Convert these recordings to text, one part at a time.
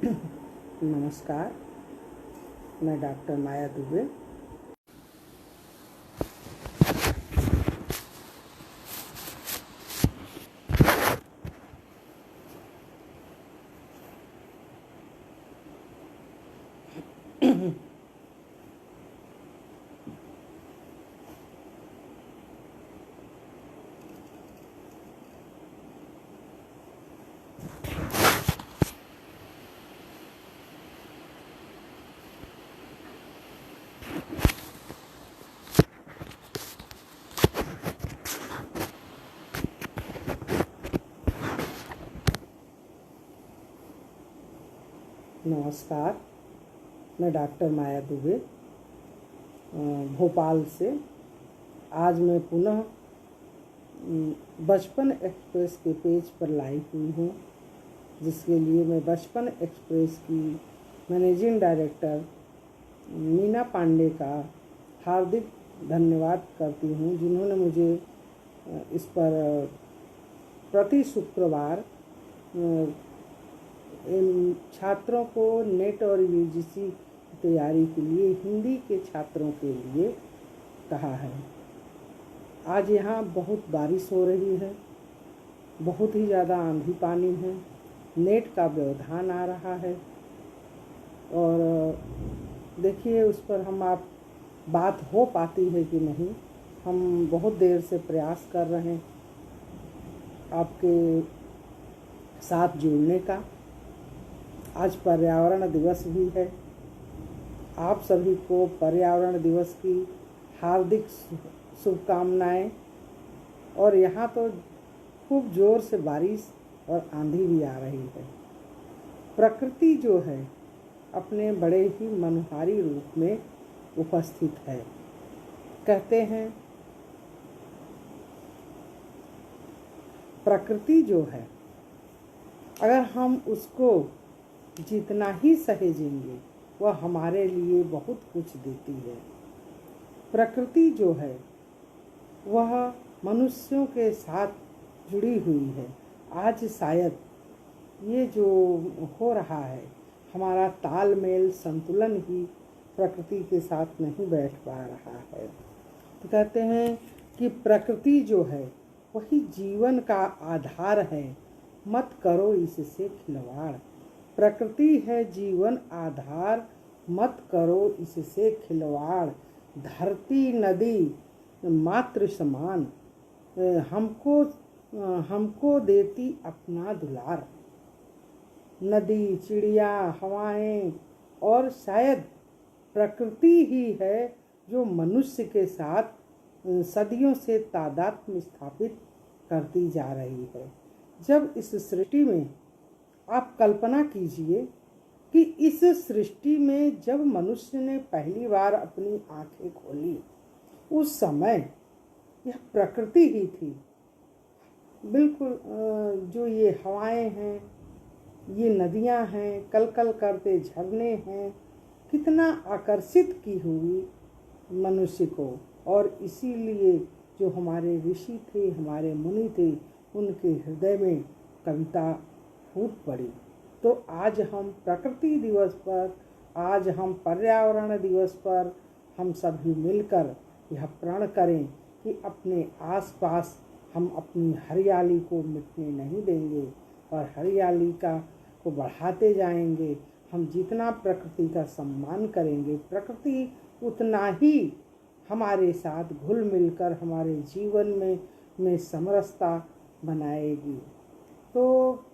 नमस्कार, मैं डॉक्टर माया दुबे। नमस्कार, मैं डॉक्टर माया दुबे भोपाल से। आज मैं पुनः बचपन एक्सप्रेस के पेज पर लाइव हुई हूँ, जिसके लिए मैं बचपन एक्सप्रेस की मैनेजिंग डायरेक्टर मीना पांडे का हार्दिक धन्यवाद करती हूँ, जिन्होंने मुझे इस पर प्रति शुक्रवार इन छात्रों को नेट और यूजीसी तैयारी के लिए हिंदी के छात्रों के लिए कहा है। आज यहाँ बहुत बारिश हो रही है, बहुत ही ज़्यादा आंधी पानी है, नेट का व्यवधान आ रहा है और देखिए उस पर आप बात हो पाती है कि नहीं। हम बहुत देर से प्रयास कर रहे हैं आपके साथ जुड़ने का। आज पर्यावरण दिवस भी है। आप सभी को पर्यावरण दिवस की हार्दिक शुभकामनाएं। और यहाँ तो खूब ज़ोर से बारिश और आंधी भी आ रही है। प्रकृति जो है अपने बड़े ही मनोहारी रूप में उपस्थित है। कहते हैं प्रकृति जो है, अगर हम उसको जितना ही सहेजेंगे वह हमारे लिए बहुत कुछ देती है। प्रकृति जो है वह मनुष्यों के साथ जुड़ी हुई है। आज शायद ये जो हो रहा है, हमारा तालमेल संतुलन ही प्रकृति के साथ नहीं बैठ पा रहा है। तो कहते हैं कि प्रकृति जो है वही जीवन का आधार है, मत करो इससे खिलवाड़। प्रकृति है जीवन आधार, मत करो इससे खिलवाड़। धरती नदी मातृ समान, हमको देती अपना दुलार। नदी, चिड़िया, हवाएं और शायद प्रकृति ही है जो मनुष्य के साथ सदियों से तादात्म्य स्थापित करती जा रही है। जब इस सृष्टि में आप कल्पना कीजिए कि इस सृष्टि में जब मनुष्य ने पहली बार अपनी आंखें खोली, उस समय यह प्रकृति ही थी। बिल्कुल जो ये हवाएं हैं, ये नदियां हैं, कल कल करते झरने हैं, कितना आकर्षित की हुई मनुष्य को। और इसीलिए जो हमारे ऋषि थे, हमारे मुनि थे, उनके हृदय में कविता फूट पड़ी। तो आज हम प्रकृति दिवस पर, आज हम पर्यावरण दिवस पर हम सभी मिलकर यह प्रण करें कि अपने आसपास हम अपनी हरियाली को मिटने नहीं देंगे और हरियाली को बढ़ाते जाएंगे। हम जितना प्रकृति का सम्मान करेंगे, प्रकृति उतना ही हमारे साथ घुल मिलकर हमारे जीवन में समरसता बनाएगी। तो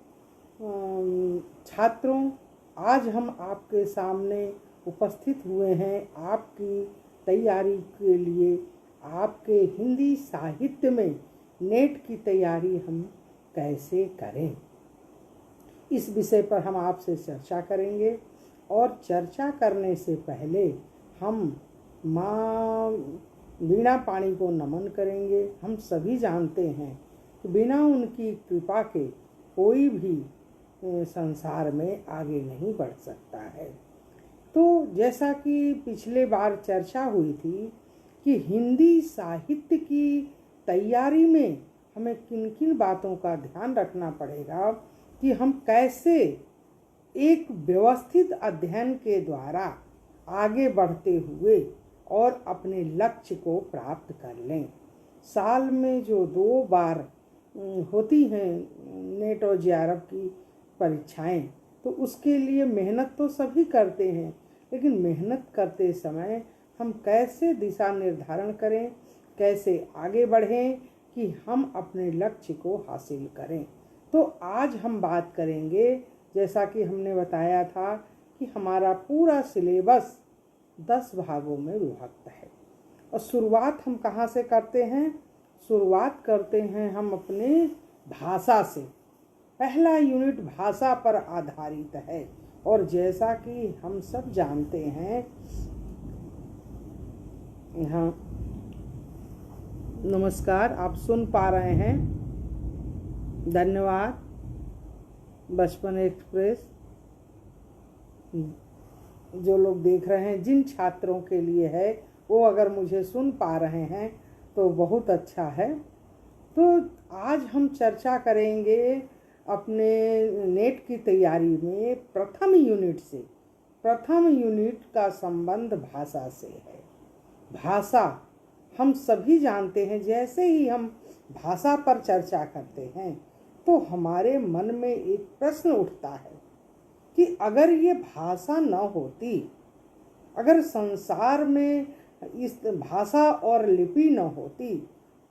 छात्रों, आज हम आपके सामने उपस्थित हुए हैं आपकी तैयारी के लिए। आपके हिंदी साहित्य में नेट की तैयारी हम कैसे करें, इस विषय पर हम आपसे चर्चा करेंगे। और चर्चा करने से पहले हम माँ वीणा पाणी को नमन करेंगे। हम सभी जानते हैं कि बिना उनकी कृपा के कोई भी संसार में आगे नहीं बढ़ सकता है। तो जैसा कि पिछले बार चर्चा हुई थी कि हिंदी साहित्य की तैयारी में हमें किन किन बातों का ध्यान रखना पड़ेगा कि हम कैसे एक व्यवस्थित अध्ययन के द्वारा आगे बढ़ते हुए और अपने लक्ष्य को प्राप्त कर लें। साल में जो 2 बार होती हैं नेट और जेआरएफ की परीक्षाएं, तो उसके लिए मेहनत तो सभी करते हैं, लेकिन मेहनत करते समय हम कैसे दिशा निर्धारण करें, कैसे आगे बढ़ें कि हम अपने लक्ष्य को हासिल करें। तो आज हम बात करेंगे, जैसा कि हमने बताया था कि हमारा पूरा सिलेबस 10 भागों में विभक्त है। और शुरुआत हम कहाँ से करते हैं? शुरुआत करते हैं हम अपने भाषा से। पहला यूनिट भाषा पर आधारित है। और जैसा कि हम सब जानते हैं, यहाँ नमस्कार, आप सुन पा रहे हैं, धन्यवाद। बचपन एक्सप्रेस जो लोग देख रहे हैं, जिन छात्रों के लिए है, वो अगर मुझे सुन पा रहे हैं तो बहुत अच्छा है। तो आज हम चर्चा करेंगे अपने नेट की तैयारी में प्रथम यूनिट से। प्रथम यूनिट का संबंध भाषा से है। भाषा हम सभी जानते हैं, जैसे ही हम भाषा पर चर्चा करते हैं तो हमारे मन में एक प्रश्न उठता है कि अगर ये भाषा न होती, अगर संसार में इस भाषा और लिपि न होती,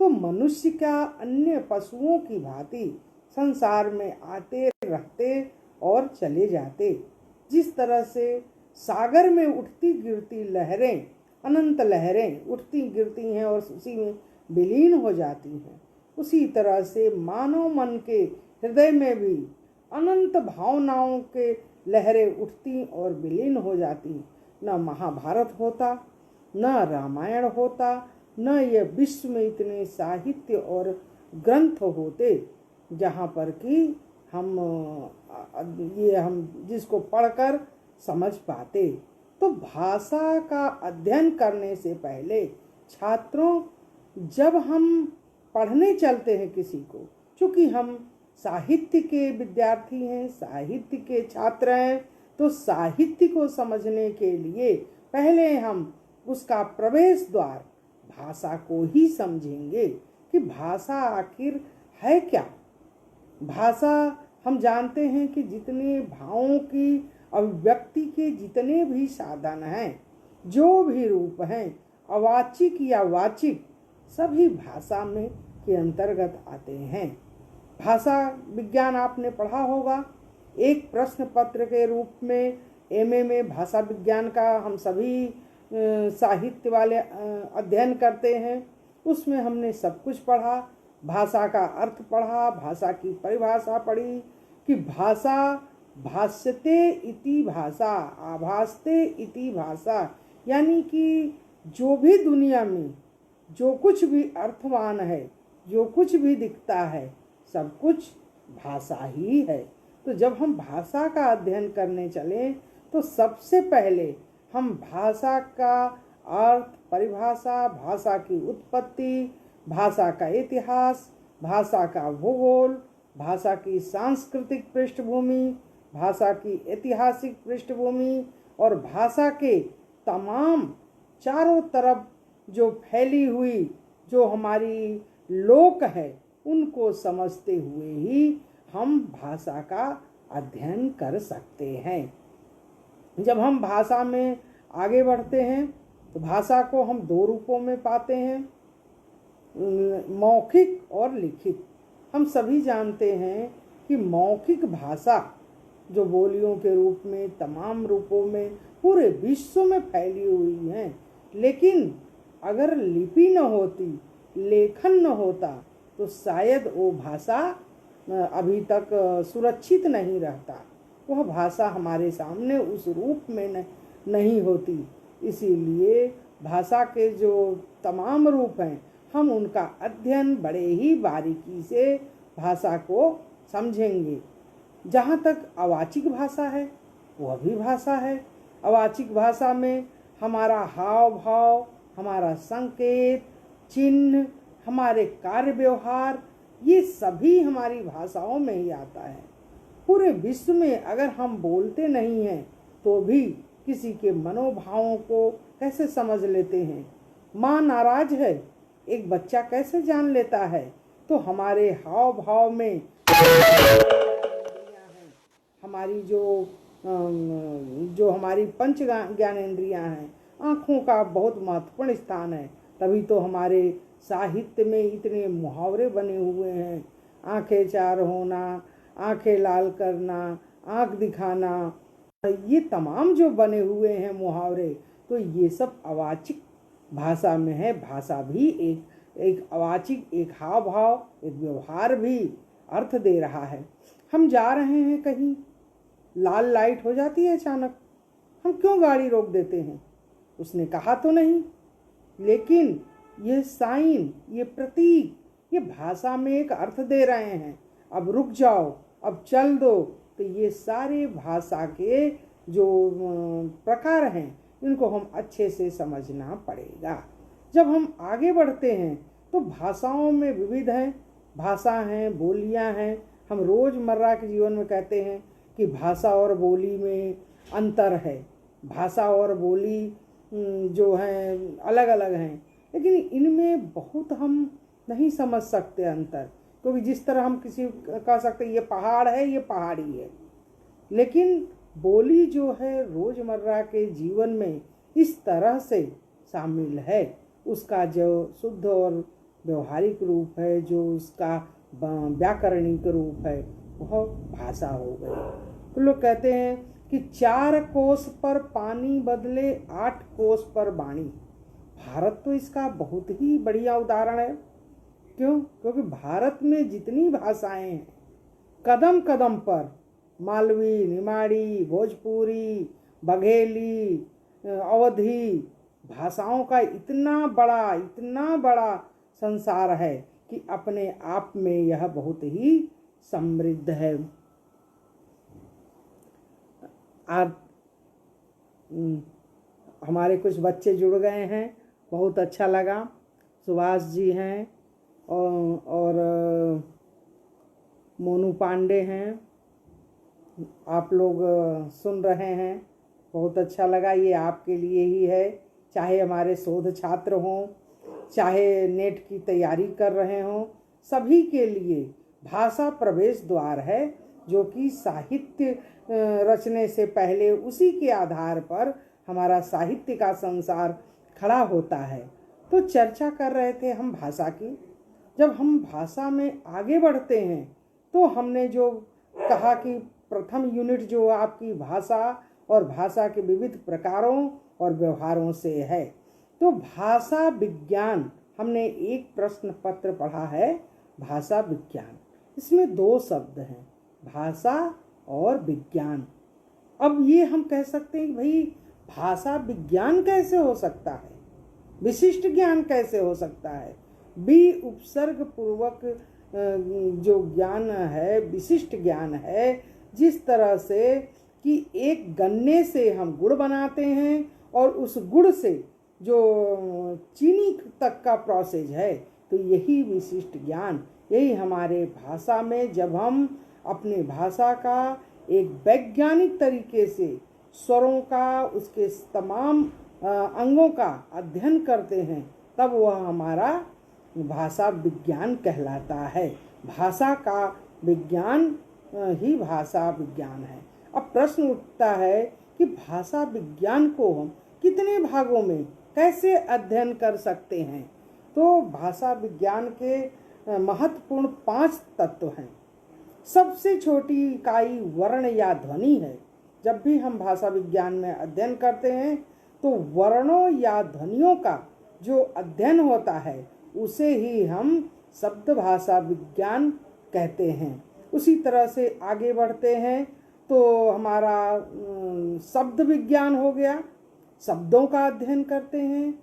तो मनुष्य क्या अन्य पशुओं की भांति संसार में आते रहते और चले जाते। जिस तरह से सागर में उठती गिरती लहरें, अनंत लहरें उठती गिरती हैं और उसी में विलीन हो जाती हैं, उसी तरह से मानव मन के हृदय में भी अनंत भावनाओं के लहरें उठती और विलीन हो जाती। न महाभारत होता, न रामायण होता, न ये विश्व में इतने साहित्य और ग्रंथ होते जहाँ पर कि हम जिसको पढ़कर समझ पाते। तो भाषा का अध्ययन करने से पहले छात्रों, जब हम पढ़ने चलते हैं किसी को, चूँकि हम साहित्य के विद्यार्थी हैं, साहित्य के छात्र हैं, तो साहित्य को समझने के लिए पहले हम उसका प्रवेश द्वार भाषा को ही समझेंगे कि भाषा आखिर है क्या। भाषा हम जानते हैं कि जितने भावों की अभिव्यक्ति के जितने भी साधन हैं, जो भी रूप हैं, अवाचिक या वाचिक, सभी भाषा में के अंतर्गत आते हैं। भाषा विज्ञान आपने पढ़ा होगा। एक प्रश्न पत्र के रूप में एमए में भाषा विज्ञान का हम सभी साहित्य वाले अध्ययन करते हैं। उसमें हमने सब कुछ पढ़ा, भाषा का अर्थ पढ़ा, भाषा की परिभाषा पढ़ी कि भाषा भाष्यते इति भाषा, आभासते इति भाषा, यानी कि जो भी दुनिया में जो कुछ भी अर्थवान है, जो कुछ भी दिखता है, सब कुछ भाषा ही है। तो जब हम भाषा का अध्ययन करने चलें तो सबसे पहले हम भाषा का अर्थ, परिभाषा, भाषा की उत्पत्ति, भाषा का इतिहास, भाषा का भूगोल, भाषा की सांस्कृतिक पृष्ठभूमि, भाषा की ऐतिहासिक पृष्ठभूमि और भाषा के तमाम चारों तरफ जो फैली हुई जो हमारी लोक है, उनको समझते हुए ही हम भाषा का अध्ययन कर सकते हैं। जब हम भाषा में आगे बढ़ते हैं तो भाषा को हम 2 रूपों में पाते हैं, मौखिक और लिखित। हम सभी जानते हैं कि मौखिक भाषा जो बोलियों के रूप में तमाम रूपों में पूरे विश्व में फैली हुई हैं, लेकिन अगर लिपि न होती, लेखन न होता, तो शायद वो भाषा अभी तक सुरक्षित नहीं रहता। वह भाषा हमारे सामने उस रूप में नहीं होती। इसीलिए भाषा के जो तमाम रूप हैं, हम उनका अध्ययन बड़े ही बारीकी से भाषा को समझेंगे। जहाँ तक अवाचिक भाषा है, वह भी भाषा है। अवाचिक भाषा में हमारा हाव भाव, हमारा संकेत, चिन्ह, हमारे कार्य व्यवहार, ये सभी हमारी भाषाओं में ही आता है। पूरे विश्व में अगर हम बोलते नहीं हैं तो भी किसी के मनोभावों को कैसे समझ लेते हैं। माँ नाराज है, एक बच्चा कैसे जान लेता है। तो हमारे हाव भाव में हमारी जो हमारी पंच ज्ञानेंद्रियां हैं, आँखों का बहुत महत्वपूर्ण स्थान है। तभी तो हमारे साहित्य में इतने मुहावरे बने हुए हैं। आंखें चार होना, आंखें लाल करना, आंख दिखाना, ये तमाम जो बने हुए हैं मुहावरे, तो ये सब अवाचिक भाषा में है। भाषा भी एक अवाचिक, एक हाव भाव, एक व्यवहार भी अर्थ दे रहा है। हम जा रहे हैं कहीं, लाल लाइट हो जाती है अचानक, हम क्यों गाड़ी रोक देते हैं? उसने कहा तो नहीं, लेकिन ये साइन, ये प्रतीक, ये भाषा में एक अर्थ दे रहे हैं। अब रुक जाओ, अब चल दो। तो ये सारे भाषा के जो प्रकार हैं, इनको हम अच्छे से समझना पड़ेगा। जब हम आगे बढ़ते हैं तो भाषाओं में विविध हैं, भाषा हैं, बोलियां हैं। हम रोज़मर्रा के जीवन में कहते हैं कि भाषा और बोली में अंतर है, भाषा और बोली जो हैं अलग अलग हैं, लेकिन इनमें बहुत हम नहीं समझ सकते अंतर। क्योंकि जिस तरह हम किसी कह सकते ये पहाड़ है, ये पहाड़ी है, लेकिन बोली जो है रोज़मर्रा के जीवन में इस तरह से शामिल है, उसका जो शुद्ध और व्यवहारिक रूप है, जो उसका व्याकरणिक रूप है, वह भाषा हो गई। तो लोग कहते हैं कि 4 कोस पर पानी बदले 8 कोस पर वाणी। भारत तो इसका बहुत ही बढ़िया उदाहरण है। क्यों? क्योंकि भारत में जितनी भाषाएं हैं, कदम कदम पर मालवी, निमाड़ी, भोजपुरी, बघेली, अवधी भाषाओं का इतना बड़ा संसार है कि अपने आप में यह बहुत ही समृद्ध है। आप हमारे कुछ बच्चे जुड़ गए हैं, बहुत अच्छा लगा। सुभाष जी हैं और मोनू पांडे हैं, आप लोग सुन रहे हैं, बहुत अच्छा लगा। ये आपके लिए ही है, चाहे हमारे शोध छात्र हों, चाहे नेट की तैयारी कर रहे हों, सभी के लिए भाषा प्रवेश द्वार है, जो कि साहित्य रचने से पहले उसी के आधार पर हमारा साहित्य का संसार खड़ा होता है। तो चर्चा कर रहे थे हम भाषा की। जब हम भाषा में आगे बढ़ते हैं तो हमने जो कहा कि प्रथम यूनिट जो आपकी भाषा और भाषा के विविध प्रकारों और व्यवहारों से है। तो भाषा विज्ञान, हमने एक प्रश्न पत्र पढ़ा है, भाषा विज्ञान। इसमें 2 शब्द हैं, भाषा और विज्ञान। अब ये हम कह सकते हैं कि भाई भाषा विज्ञान कैसे हो सकता है, विशिष्ट ज्ञान कैसे हो सकता है। बी उपसर्ग पूर्वक जो ज्ञान है, विशिष्ट ज्ञान है, जिस तरह से कि एक गन्ने से हम गुड़ बनाते हैं और उस गुड़ से जो चीनी तक का प्रोसेस है, तो यही विशिष्ट ज्ञान, यही हमारे भाषा में जब हम अपने भाषा का एक वैज्ञानिक तरीके से स्वरों का, उसके तमाम अंगों का अध्ययन करते हैं, तब वह हमारा भाषा विज्ञान कहलाता है। भाषा का विज्ञान ही भाषा विज्ञान है। अब प्रश्न उठता है कि भाषा विज्ञान को हम कितने भागों में कैसे अध्ययन कर सकते हैं। तो भाषा विज्ञान के महत्वपूर्ण 5 तत्व हैं। सबसे छोटी इकाई वर्ण या ध्वनि है। जब भी हम भाषा विज्ञान में अध्ययन करते हैं तो वर्णों या ध्वनियों का जो अध्ययन होता है उसे ही हम शब्द भाषा विज्ञान कहते हैं। उसी तरह से आगे बढ़ते हैं तो हमारा शब्द विज्ञान हो गया, शब्दों का अध्ययन करते हैं।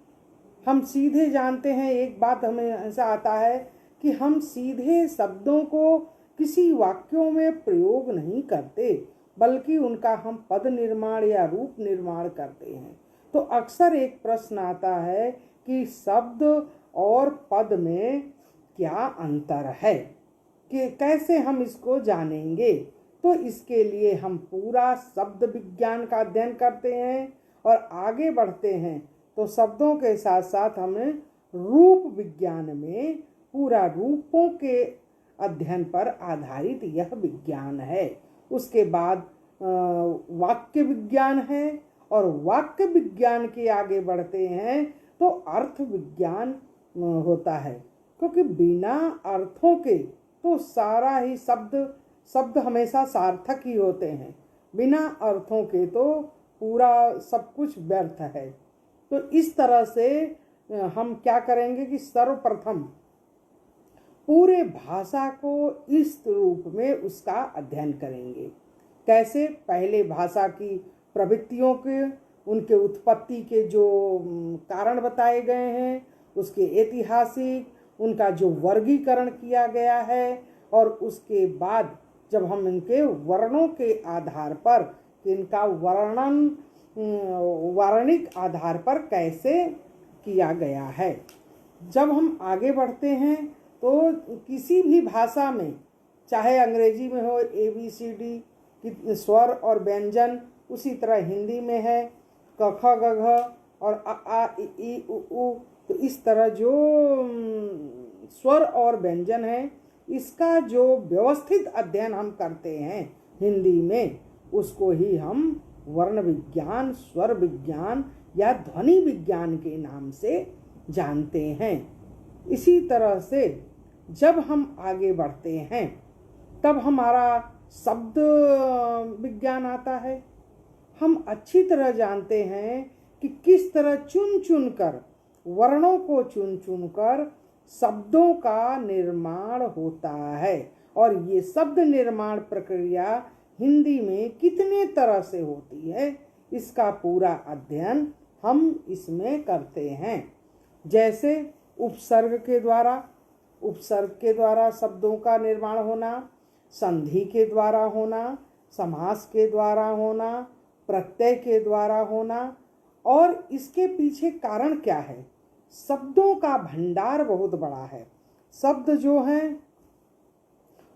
हम सीधे जानते हैं, एक बात हमें ऐसा आता है कि हम सीधे शब्दों को किसी वाक्यों में प्रयोग नहीं करते, बल्कि उनका हम पद निर्माण या रूप निर्माण करते हैं। तो अक्सर एक प्रश्न आता है कि शब्द और पद में क्या अंतर है, कि कैसे हम इसको जानेंगे। तो इसके लिए हम पूरा शब्द विज्ञान का अध्ययन करते हैं और आगे बढ़ते हैं। तो शब्दों के साथ साथ हमें रूप विज्ञान में पूरा रूपों के अध्ययन पर आधारित यह विज्ञान है। उसके बाद वाक्य विज्ञान है और वाक्य विज्ञान के आगे बढ़ते हैं तो अर्थ विज्ञान होता है, क्योंकि बिना अर्थों के तो सारा ही शब्द हमेशा सार्थक ही होते हैं। बिना अर्थों के तो पूरा सब कुछ व्यर्थ है। तो इस तरह से हम क्या करेंगे कि सर्वप्रथम पूरे भाषा को इस रूप में उसका अध्ययन करेंगे। कैसे? पहले भाषा की प्रवृत्तियों के, उनके उत्पत्ति के जो कारण बताए गए हैं, उसके ऐतिहासिक, उनका जो वर्गीकरण किया गया है, और उसके बाद जब हम इनके वर्णों के आधार पर, इनका वर्णन वार्णिक आधार पर कैसे किया गया है। जब हम आगे बढ़ते हैं तो किसी भी भाषा में, चाहे अंग्रेजी में हो ABCD की स्वर और व्यंजन, उसी तरह हिंदी में है क ख ग घ और अ आ इ ई उ ऊ, तो इस तरह जो स्वर और व्यंजन है, इसका जो व्यवस्थित अध्ययन हम करते हैं हिंदी में, उसको ही हम वर्ण विज्ञान, स्वर विज्ञान या ध्वनि विज्ञान के नाम से जानते हैं। इसी तरह से जब हम आगे बढ़ते हैं तब हमारा शब्द विज्ञान आता है। हम अच्छी तरह जानते हैं कि किस तरह चुन चुन कर, वर्णों को चुन चुन कर शब्दों का निर्माण होता है, और ये शब्द निर्माण प्रक्रिया हिंदी में कितने तरह से होती है, इसका पूरा अध्ययन हम इसमें करते हैं। जैसे उपसर्ग के द्वारा शब्दों का निर्माण होना, संधि के द्वारा होना, समास के द्वारा होना, प्रत्यय के द्वारा होना। और इसके पीछे कारण क्या है? शब्दों का भंडार बहुत बड़ा है। शब्द जो हैं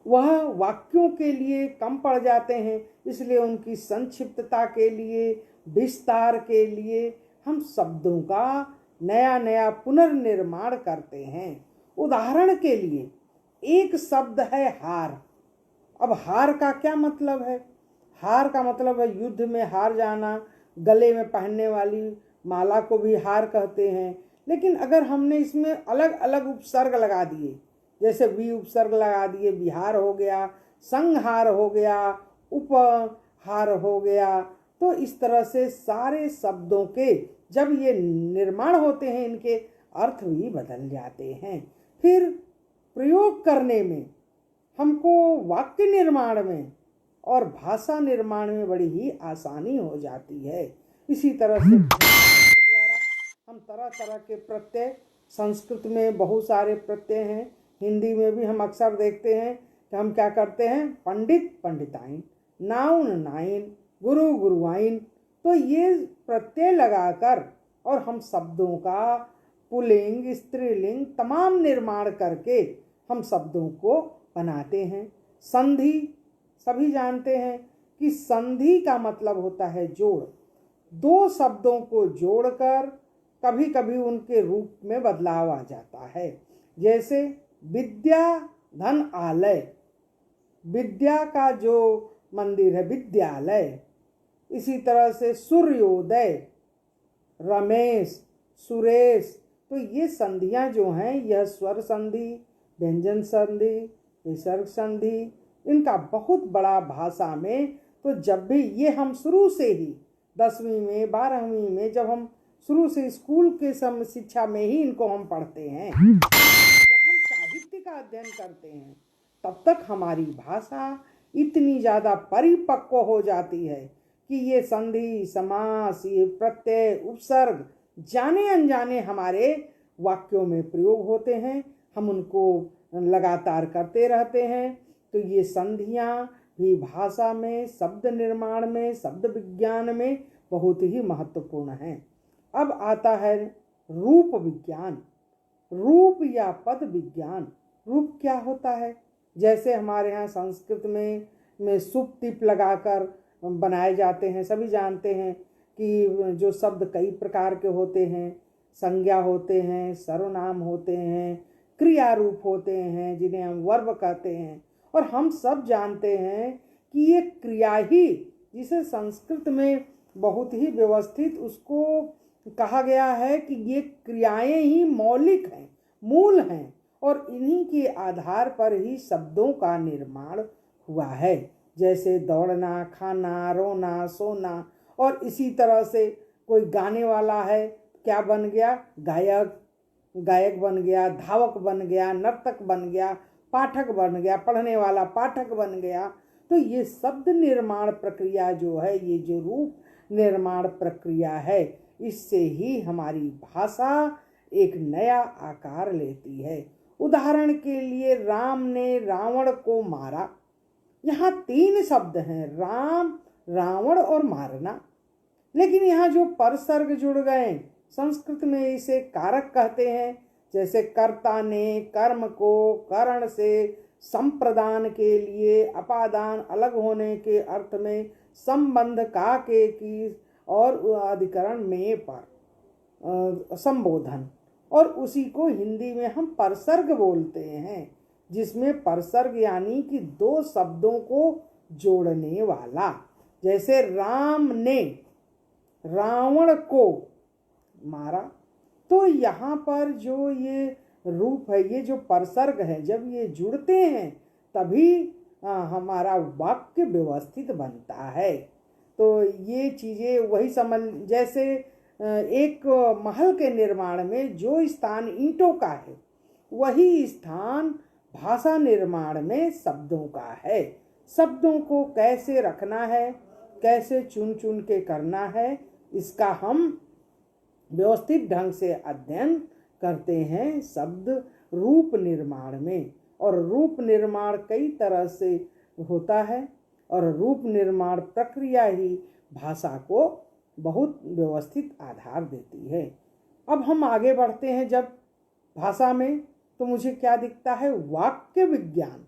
वह वाक्यों के लिए कम पड़ जाते हैं, इसलिए उनकी संक्षिप्तता के लिए, विस्तार के लिए हम शब्दों का नया नया पुनर्निर्माण करते हैं। उदाहरण के लिए एक शब्द है हार। अब हार का क्या मतलब है? हार का मतलब है युद्ध में हार जाना। गले में पहनने वाली माला को भी हार कहते हैं। लेकिन अगर हमने इसमें अलग अलग उपसर्ग लगा दिए, जैसे वी उपसर्ग लगा दिए, बिहार हो गया, संहार हो गया, उपहार हो गया, तो इस तरह से सारे शब्दों के जब ये निर्माण होते हैं, इनके अर्थ भी बदल जाते हैं। फिर प्रयोग करने में हमको वाक्य निर्माण में और भाषा निर्माण में बड़ी ही आसानी हो जाती है। इसी तरह से द्वारा हम तरह तरह के प्रत्यय, संस्कृत में बहुत सारे प्रत्यय हैं, हिंदी में भी हम अक्सर देखते हैं कि हम क्या करते हैं, पंडित पंडिताइन, नाउन नाइन, गुरु गुरुआइन, तो ये प्रत्यय लगाकर और हम शब्दों का पुल्लिंग स्त्रीलिंग तमाम निर्माण करके हम शब्दों को बनाते हैं। संधि सभी जानते हैं कि संधि का मतलब होता है जोड़। दो शब्दों को जोड़कर कभी कभी उनके रूप में बदलाव आ जाता है। जैसे विद्या धन आलय, विद्या का जो मंदिर है विद्यालय। इसी तरह से सूर्योदय, रमेश, सुरेश। तो ये संधियां जो हैं, यह स्वर संधि, व्यंजन संधि, विसर्ग संधि, इनका बहुत बड़ा भाषा में। तो जब भी ये हम शुरू से ही 10वीं में 12वीं में, जब हम शुरू से स्कूल के शिक्षा में ही इनको हम पढ़ते हैं, जब हम साहित्य का अध्ययन करते हैं, तब तक हमारी भाषा इतनी ज़्यादा परिपक्व हो जाती है कि ये संधि, समास, ये प्रत्यय, उपसर्ग जाने अनजाने हमारे वाक्यों में प्रयोग होते हैं। हम उनको लगातार करते रहते हैं। तो ये संधियाँ भी भाषा में, शब्द निर्माण में, शब्द विज्ञान में बहुत ही महत्वपूर्ण हैं। अब आता है रूप विज्ञान, रूप या पद विज्ञान। रूप क्या होता है? जैसे हमारे यहाँ संस्कृत में में सुप टिप लगाकर बनाए जाते हैं। सभी जानते हैं कि जो शब्द कई प्रकार के होते हैं, संज्ञा होते हैं, सर्वनाम होते हैं, क्रिया रूप होते हैं जिन्हें हम वर्ब कहते हैं। और हम सब जानते हैं कि ये क्रिया ही, जिसे संस्कृत में बहुत ही व्यवस्थित उसको कहा गया है कि ये क्रियाएं ही मौलिक हैं, मूल हैं, और इन्हीं के आधार पर ही शब्दों का निर्माण हुआ है। जैसे दौड़ना, खाना, रोना, सोना। और इसी तरह से कोई गाने वाला है, क्या बन गया? गायक। गायक बन गया, धावक बन गया, नर्तक बन गया, पाठक बन गया, पढ़ने वाला पाठक बन गया। तो ये शब्द निर्माण प्रक्रिया जो है, ये जो रूप निर्माण प्रक्रिया है, इससे ही हमारी भाषा एक नया आकार लेती है। उदाहरण के लिए, राम ने रावण को मारा। यहाँ 3 शब्द हैं, राम, रावण और मारना। लेकिन यहाँ जो परसर्ग जुड़ गए, संस्कृत में इसे कारक कहते हैं। जैसे कर्ता ने कर्म को करण से संप्रदान के लिए अपादान अलग होने के अर्थ में संबंध का के की और अधिकरण में पर संबोधन, और उसी को हिंदी में हम परसर्ग बोलते हैं, जिसमें परसर्ग यानी कि 2 शब्दों को जोड़ने वाला। जैसे राम ने रावण को मारा, तो यहाँ पर जो ये रूप है, ये जो परसर्ग है, जब ये जुड़ते हैं तभी हमारा वाक्य व्यवस्थित बनता है। तो ये चीज़ें वही समझ, जैसे एक महल के निर्माण में जो स्थान ईंटों का है, वही स्थान भाषा निर्माण में शब्दों का है। शब्दों को कैसे रखना है, कैसे चुन चुन के करना है, इसका हम व्यवस्थित ढंग से अध्ययन करते हैं शब्द रूप निर्माण में। और रूप निर्माण कई तरह से होता है, और रूप निर्माण प्रक्रिया ही भाषा को बहुत व्यवस्थित आधार देती है। अब हम आगे बढ़ते हैं जब भाषा में, तो मुझे क्या दिखता है? वाक्य विज्ञान।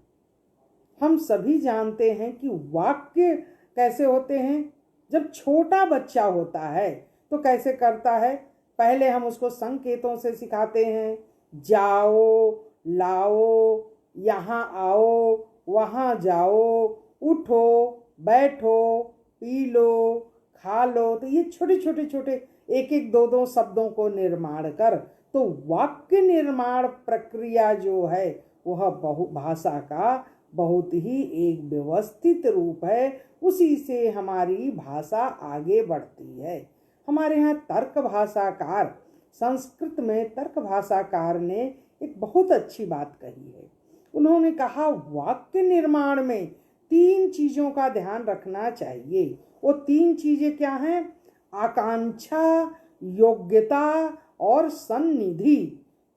हम सभी जानते हैं कि वाक्य कैसे होते हैं। जब छोटा बच्चा होता है तो कैसे करता है? पहले हम उसको संकेतों से सिखाते हैं, जाओ, लाओ, यहाँ आओ, वहाँ जाओ, उठो, बैठो, पी लो, खा लो। तो ये छोटे छोटे छोटे 1-1, 2-2 शब्दों को निर्माण कर, तो वाक्य निर्माण प्रक्रिया जो है वह भाषा का बहुत ही एक व्यवस्थित रूप है। उसी से हमारी भाषा आगे बढ़ती है। हमारे यहाँ तर्क भाषाकार, संस्कृत में तर्क भाषाकार ने एक बहुत अच्छी बात कही है। उन्होंने कहा वाक्य निर्माण में 3 चीज़ों का ध्यान रखना चाहिए। वो 3 चीज़ें क्या हैं? आकांक्षा, योग्यता और सन्निधि।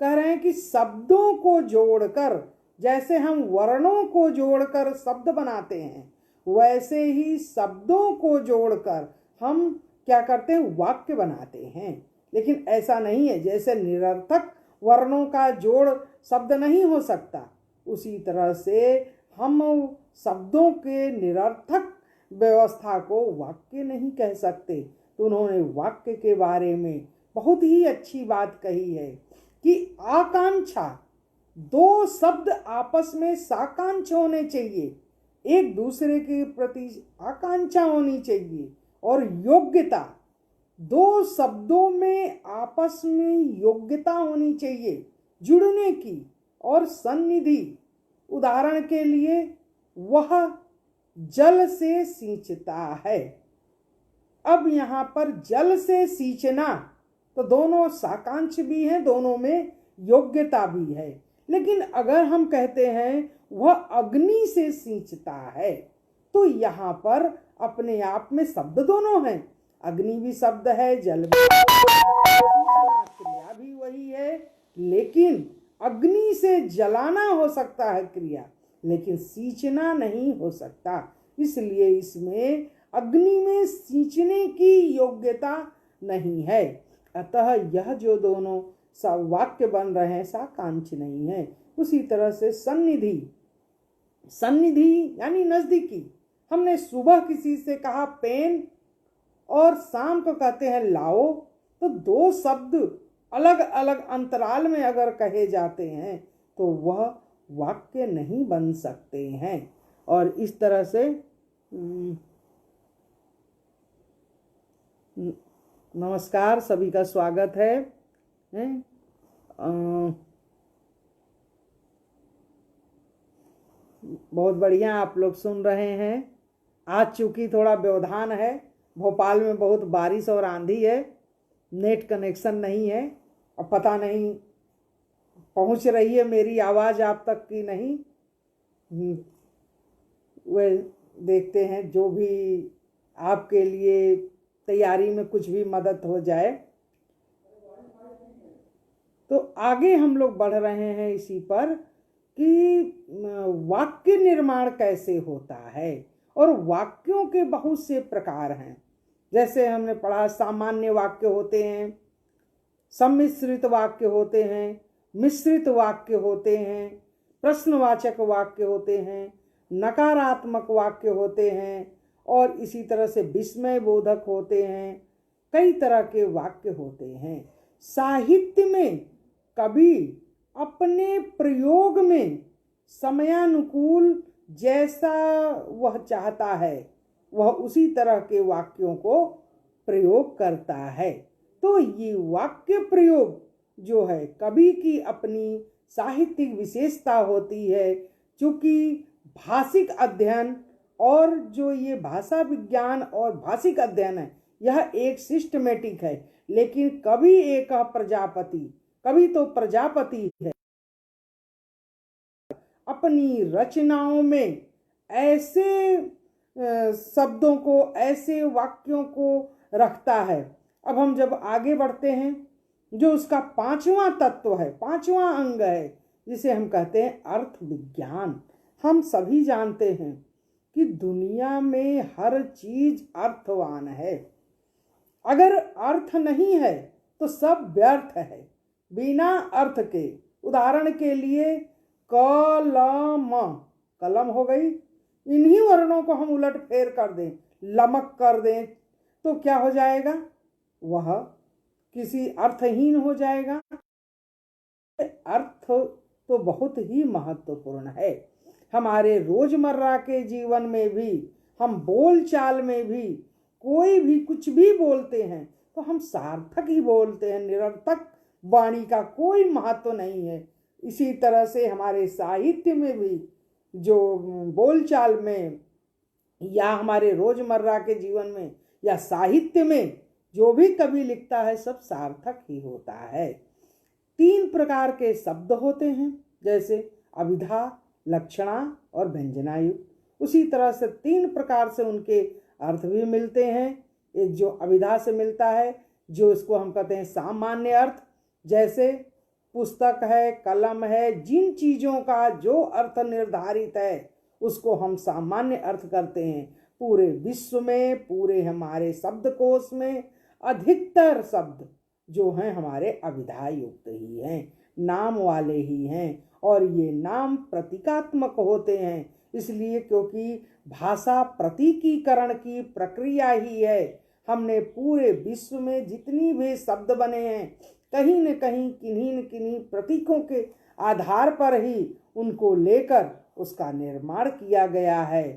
कह रहे हैं कि शब्दों को जोड़कर, जैसे हम वर्णों को जोड़कर शब्द बनाते हैं, वैसे ही शब्दों को जोड़कर हम क्या करते हैं? वाक्य बनाते हैं। लेकिन ऐसा नहीं है, जैसे निरर्थक वर्णों का जोड़ शब्द नहीं हो सकता, उसी तरह से हम शब्दों के निरर्थक व्यवस्था को वाक्य नहीं कह सकते। तो उन्होंने वाक्य के बारे में बहुत ही अच्छी बात कही है कि आकांक्षा, 2 शब्द आपस में साकांक्ष होने चाहिए, एक दूसरे के प्रति आकांक्षा होनी चाहिए। और योग्यता, 2 शब्दों में आपस में योग्यता होनी चाहिए जुड़ने की। और सन्निधि, उदाहरण के लिए वह जल से सींचता है। अब यहाँ पर जल से सींचना, तो दोनों साकांक्ष भी हैं, दोनों में योग्यता भी है। लेकिन अगर हम कहते हैं वह अग्नि से सींचता है, तो यहाँ पर अपने आप में शब्द दोनों हैं। अग्नि भी शब्द है, जल भी, क्रिया भी वही है। लेकिन अग्नि से जलाना हो सकता है क्रिया, लेकिन सींचना नहीं हो सकता। इसलिए इसमें अग्नि में सींचने की योग्यता नहीं है। अतः यह जो दोनों वाक्य बन रहे हैं साकांक्ष नहीं है। उसी तरह से सन्निधि, सन्निधि यानी नजदीकी, हमने सुबह किसी से कहा पेन और शाम को कहते हैं लाओ, तो दो शब्द अलग अलग अंतराल में अगर कहे जाते हैं तो वह वाक्य नहीं बन सकते हैं। और इस तरह से नमस्कार, सभी का स्वागत है। बहुत बढ़िया, आप लोग सुन रहे हैं। आज चूंकि थोड़ा व्यवधान है, भोपाल में बहुत बारिश और आंधी है, नेट कनेक्शन नहीं है, अब पता नहीं पहुंच रही है मेरी आवाज़ आप तक कि नहीं। वह देखते हैं, जो भी आपके लिए तैयारी में कुछ भी मदद हो जाए। तो आगे हम लोग बढ़ रहे हैं इसी पर कि वाक्य निर्माण कैसे होता है, और वाक्यों के बहुत से प्रकार हैं। जैसे हमने पढ़ा, सामान्य वाक्य होते हैं, सम्मिश्रित वाक्य होते हैं, मिश्रित वाक्य होते हैं, प्रश्नवाचक वाक्य होते हैं, नकारात्मक वाक्य होते हैं, और इसी तरह से विस्मय बोधक होते हैं। कई तरह के वाक्य होते हैं। साहित्य में कवि अपने प्रयोग में समयानुकूल जैसा वह चाहता है, वह उसी तरह के वाक्यों को प्रयोग करता है। तो ये वाक्य प्रयोग जो है कवि की अपनी साहित्यिक विशेषता होती है। चूँकि भाषिक अध्ययन और जो ये भाषा विज्ञान और भाषिक अध्ययन है, यह एक सिस्टमेटिक है, लेकिन कवि एक प्रजापति, कवि तो प्रजापति है, अपनी रचनाओं में ऐसे शब्दों को, ऐसे वाक्यों को रखता है। अब हम जब आगे बढ़ते हैं, जो उसका पांचवा तत्व है, पांचवा अंग है, जिसे हम कहते हैं अर्थ विज्ञान। हम सभी जानते हैं कि दुनिया में हर चीज अर्थवान है। अगर अर्थ नहीं है तो सब व्यर्थ है, बिना अर्थ के। उदाहरण के लिए कलम, कलम हो गई, इन्हीं वर्णों को हम उलट फेर कर दें, लमक कर दें, तो क्या हो जाएगा? वह किसी अर्थहीन हो जाएगा। अर्थ तो बहुत ही महत्वपूर्ण है। हमारे रोजमर्रा के जीवन में भी, हम बोलचाल में भी, कोई भी कुछ भी बोलते हैं तो हम सार्थक ही बोलते हैं, निरर्थक वाणी का कोई महत्व नहीं है। इसी तरह से हमारे साहित्य में भी, जो बोलचाल में या हमारे रोजमर्रा के जीवन में या साहित्य में जो भी कवि लिखता है, सब सार्थक ही होता है। 3 प्रकार के शब्द होते हैं, जैसे अभिधा, लक्षणा और व्यंजनायुक्त। उसी तरह से 3 प्रकार से उनके अर्थ भी मिलते हैं। एक जो अभिधा से मिलता है, जो इसको हम कहते हैं सामान्य अर्थ, जैसे पुस्तक है, कलम है, जिन चीज़ों का जो अर्थ निर्धारित है उसको हम सामान्य अर्थ करते हैं। पूरे विश्व में, पूरे हमारे शब्दकोश में अधिकतर शब्द जो हैं हमारे अभिधा युक्त ही हैं, नाम वाले ही हैं, और ये नाम प्रतीकात्मक होते हैं। इसलिए क्योंकि भाषा प्रतीकीकरण की प्रक्रिया ही है। हमने पूरे विश्व में जितनी भी शब्द बने हैं, कहीं न कहीं किन्हीं न किन्हीं प्रतीकों के आधार पर ही उनको लेकर उसका निर्माण किया गया है।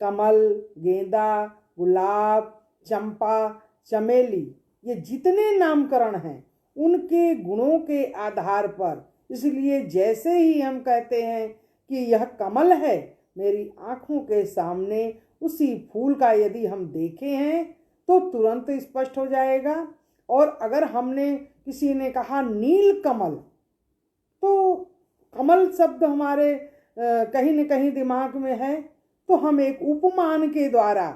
कमल, गेंदा, गुलाब, चंपा, चमेली, ये जितने नामकरण हैं उनके गुणों के आधार पर। इसलिए जैसे ही हम कहते हैं कि यह कमल है, मेरी आँखों के सामने उसी फूल का यदि हम देखे हैं तो तुरंत स्पष्ट हो जाएगा। और अगर हमने, किसी ने कहा नील कमल, तो कमल शब्द हमारे कहीं न कहीं दिमाग में है, तो हम एक उपमान के द्वारा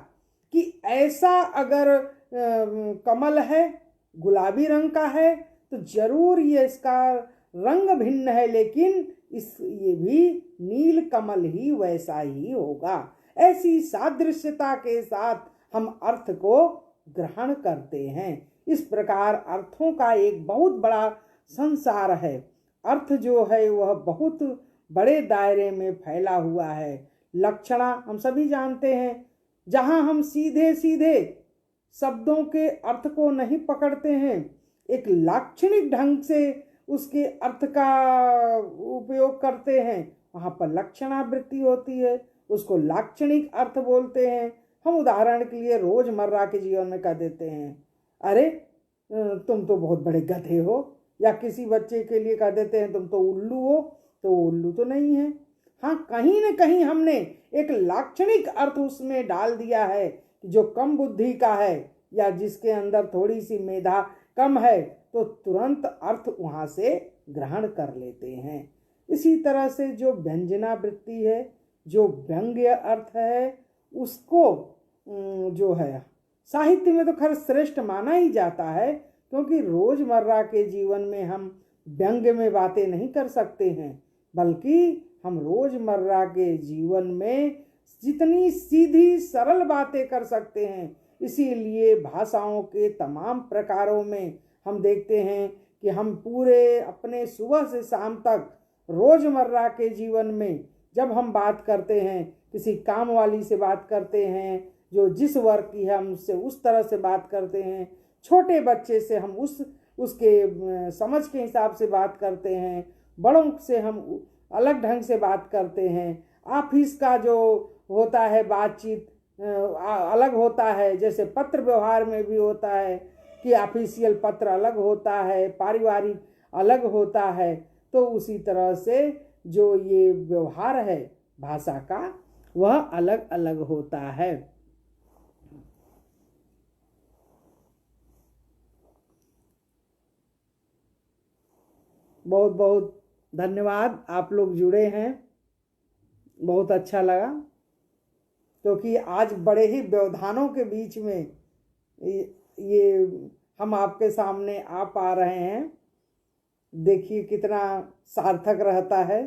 कि ऐसा अगर कमल है, गुलाबी रंग का है, तो जरूर ये इसका रंग भिन्न है, लेकिन ये भी नील कमल ही वैसा ही होगा। ऐसी सादृश्यता के साथ हम अर्थ को ग्रहण करते हैं। इस प्रकार अर्थों का एक बहुत बड़ा संसार है। अर्थ जो है वह बहुत बड़े दायरे में फैला हुआ है। लक्षणा हम सभी जानते हैं जहाँ हम सीधे सीधे शब्दों के अर्थ को नहीं पकड़ते हैं, एक लाक्षणिक ढंग से उसके अर्थ का उपयोग करते हैं, वहाँ पर लक्षणावृत्ति होती है, उसको लाक्षणिक अर्थ बोलते हैं। हम उदाहरण के लिए रोजमर्रा के जीवन में कह देते हैं, अरे तुम तो बहुत बड़े गधे हो, या किसी बच्चे के लिए कह देते हैं तुम तो उल्लू हो, तो उल्लू तो नहीं है। हाँ, कहीं न कहीं हमने एक लाक्षणिक अर्थ उसमें डाल दिया है, जो कम बुद्धि का है या जिसके अंदर थोड़ी सी मेधा कम है, तो तुरंत अर्थ वहाँ से ग्रहण कर लेते हैं। इसी तरह से जो व्यंजनावृत्ति है, जो व्यंग्य अर्थ है, उसको जो है साहित्य में तो खैर श्रेष्ठ माना ही जाता है, क्योंकि रोजमर्रा के जीवन में हम व्यंग्य में बातें नहीं कर सकते हैं, बल्कि हम रोजमर्रा के जीवन में जितनी सीधी सरल बातें कर सकते हैं। इसीलिए भाषाओं के तमाम प्रकारों में हम देखते हैं कि हम पूरे अपने सुबह से शाम तक रोजमर्रा के जीवन में जब हम बात करते हैं, किसी काम वाली से बात करते हैं जो जिस वर्ग की है, हम उससे उस तरह से बात करते हैं, छोटे बच्चे से हम उसके समझ के हिसाब से बात करते हैं, बड़ों से हम अलग ढंग से बात करते हैं। ऑफिस का जो होता है बातचीत अलग होता है, जैसे पत्र व्यवहार में भी होता है कि ऑफिशियल पत्र अलग होता है, पारिवारिक अलग होता है, तो उसी तरह से जो ये व्यवहार है भाषा का, वह अलग अलग होता है। बहुत बहुत धन्यवाद, आप लोग जुड़े हैं, बहुत अच्छा लगा, क्योंकि आज बड़े ही व्यवधानों के बीच में ये हम आपके सामने आ पा रहे हैं। देखिए कितना सार्थक रहता है,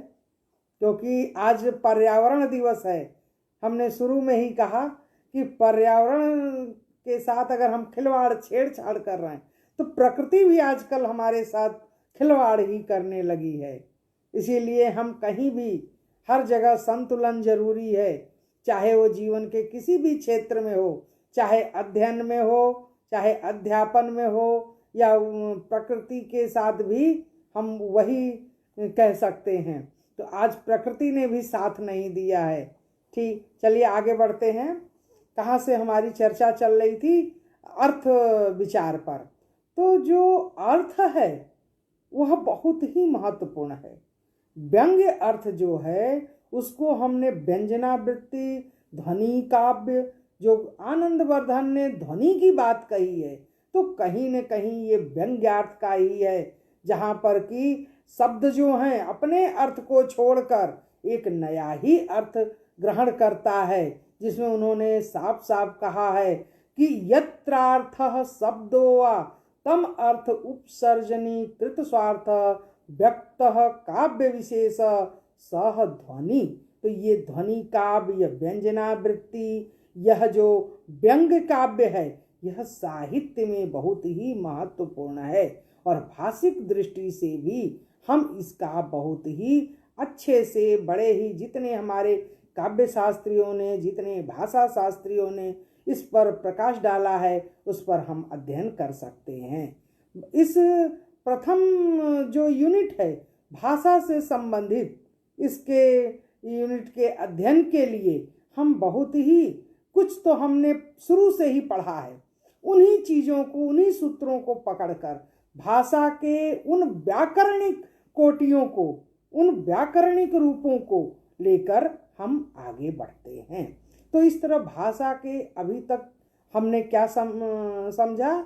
क्योंकि आज पर्यावरण दिवस है। हमने शुरू में ही कहा कि पर्यावरण के साथ अगर हम खिलवाड़ छेड़छाड़ कर रहे हैं, तो प्रकृति भी आजकल हमारे साथ खिलवाड़ ही करने लगी है। इसीलिए हम कहीं भी हर जगह संतुलन जरूरी है, चाहे वो जीवन के किसी भी क्षेत्र में हो, चाहे अध्ययन में हो, चाहे अध्यापन में हो, या प्रकृति के साथ भी हम वही कह सकते हैं। तो आज प्रकृति ने भी साथ नहीं दिया है। ठीक, चलिए आगे बढ़ते हैं। कहाँ से हमारी चर्चा चल रही थी? अर्थ विचार पर। तो जो अर्थ है वह बहुत ही महत्वपूर्ण है। व्यंग्य अर्थ जो है उसको हमने व्यंजनावृत्ति, ध्वनि काव्य, जो आनंदवर्धन ने ध्वनि की बात कही है, तो कहीं न कहीं ये व्यंग्यार्थ का ही है, जहाँ पर कि शब्द जो हैं अपने अर्थ को छोड़कर एक नया ही अर्थ ग्रहण करता है, जिसमें उन्होंने साफ साफ कहा है कि यत्रार्थः शब्दो वा तम अर्थ उपसर्जनी कृत स्वार्थ व्यक्तः काव्य विशेष सह ध्वनि। तो ये ध्वनि काव्य, व्यंजनावृत्ति, यह जो व्यंग काव्य है, यह साहित्य में बहुत ही महत्वपूर्ण है, और भाषिक दृष्टि से भी हम इसका बहुत ही अच्छे से, बड़े ही, जितने हमारे काव्य शास्त्रियों ने, जितने भाषा शास्त्रियों ने इस पर प्रकाश डाला है, उस पर हम अध्ययन कर सकते हैं। इस प्रथम जो यूनिट है भाषा से संबंधित, इसके यूनिट के अध्ययन के लिए हम बहुत ही कुछ तो हमने शुरू से ही पढ़ा है। उन्हीं चीज़ों को, उन्हीं सूत्रों को पकड़कर भाषा के उन व्याकरणिक कोटियों को, उन व्याकरणिक रूपों को लेकर हम आगे बढ़ते हैं। तो इस तरह भाषा के अभी तक हमने क्या समझा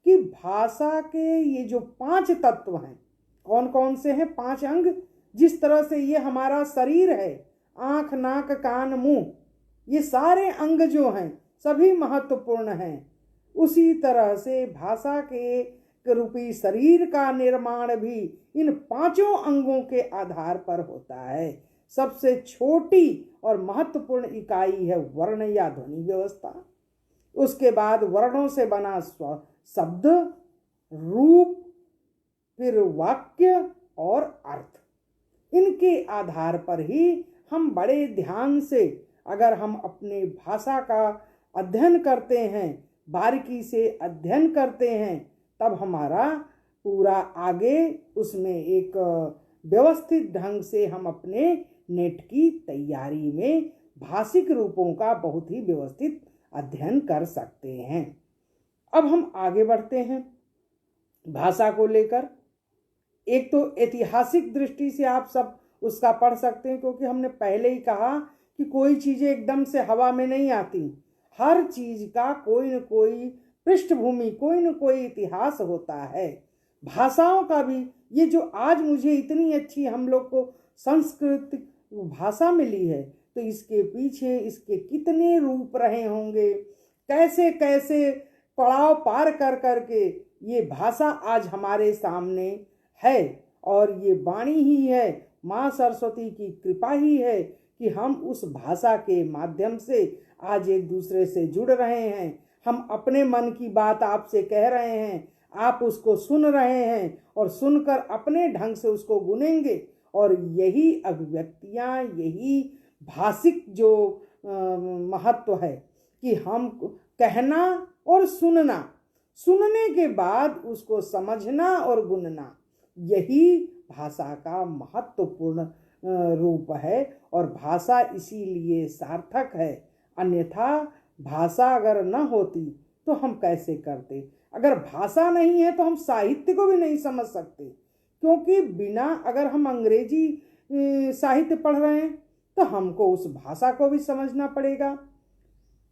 कि भाषा के ये जो 5 तत्व हैं, कौन कौन से हैं? 5 अंग। जिस तरह से ये हमारा शरीर है, आँख, नाक, कान, मुंह, ये सारे अंग जो हैं सभी महत्वपूर्ण हैं। उसी तरह से भाषा के रूपी शरीर का निर्माण भी इन 5 अंगों के आधार पर होता है। सबसे छोटी और महत्वपूर्ण इकाई है वर्ण या ध्वनि व्यवस्था। उसके बाद वर्णों से बना शब्द, रूप, फिर वाक्य और अर्थ। इनके आधार पर ही हम बड़े ध्यान से, अगर हम अपने भाषा का अध्ययन करते हैं, बारीकी से अध्ययन करते हैं, तब हमारा पूरा आगे उसमें एक व्यवस्थित ढंग से हम अपने नेट की तैयारी में भाषिक रूपों का बहुत ही व्यवस्थित अध्ययन कर सकते हैं। अब हम आगे बढ़ते हैं भाषा को लेकर। एक तो ऐतिहासिक दृष्टि से आप सब उसका पढ़ सकते हैं, क्योंकि हमने पहले ही कहा कि कोई चीज़ें एकदम से हवा में नहीं आती, हर चीज़ का कोई न कोई पृष्ठभूमि, कोई न कोई इतिहास होता है। भाषाओं का भी, ये जो आज मुझे इतनी अच्छी हम लोग को संस्कृत भाषा मिली है, तो इसके पीछे इसके कितने रूप रहे होंगे, कैसे कैसे पड़ाव पार कर कर के ये भाषा आज हमारे सामने है। और ये वाणी ही है, माँ सरस्वती की कृपा ही है कि हम उस भाषा के माध्यम से आज एक दूसरे से जुड़ रहे हैं। हम अपने मन की बात आपसे कह रहे हैं, आप उसको सुन रहे हैं और सुनकर अपने ढंग से उसको गुनेंगे। और यही अभिव्यक्तियाँ, यही भाषिक जो महत्व है कि हम कहना और सुनना, सुनने के बाद उसको समझना और गुनना, यही भाषा का महत्वपूर्ण रूप है। और भाषा इसीलिए सार्थक है, अन्यथा भाषा अगर न होती तो हम कैसे करते। अगर भाषा नहीं है तो हम साहित्य को भी नहीं समझ सकते, क्योंकि बिना, अगर हम अंग्रेजी साहित्य पढ़ रहे हैं तो हमको उस भाषा को भी समझना पड़ेगा।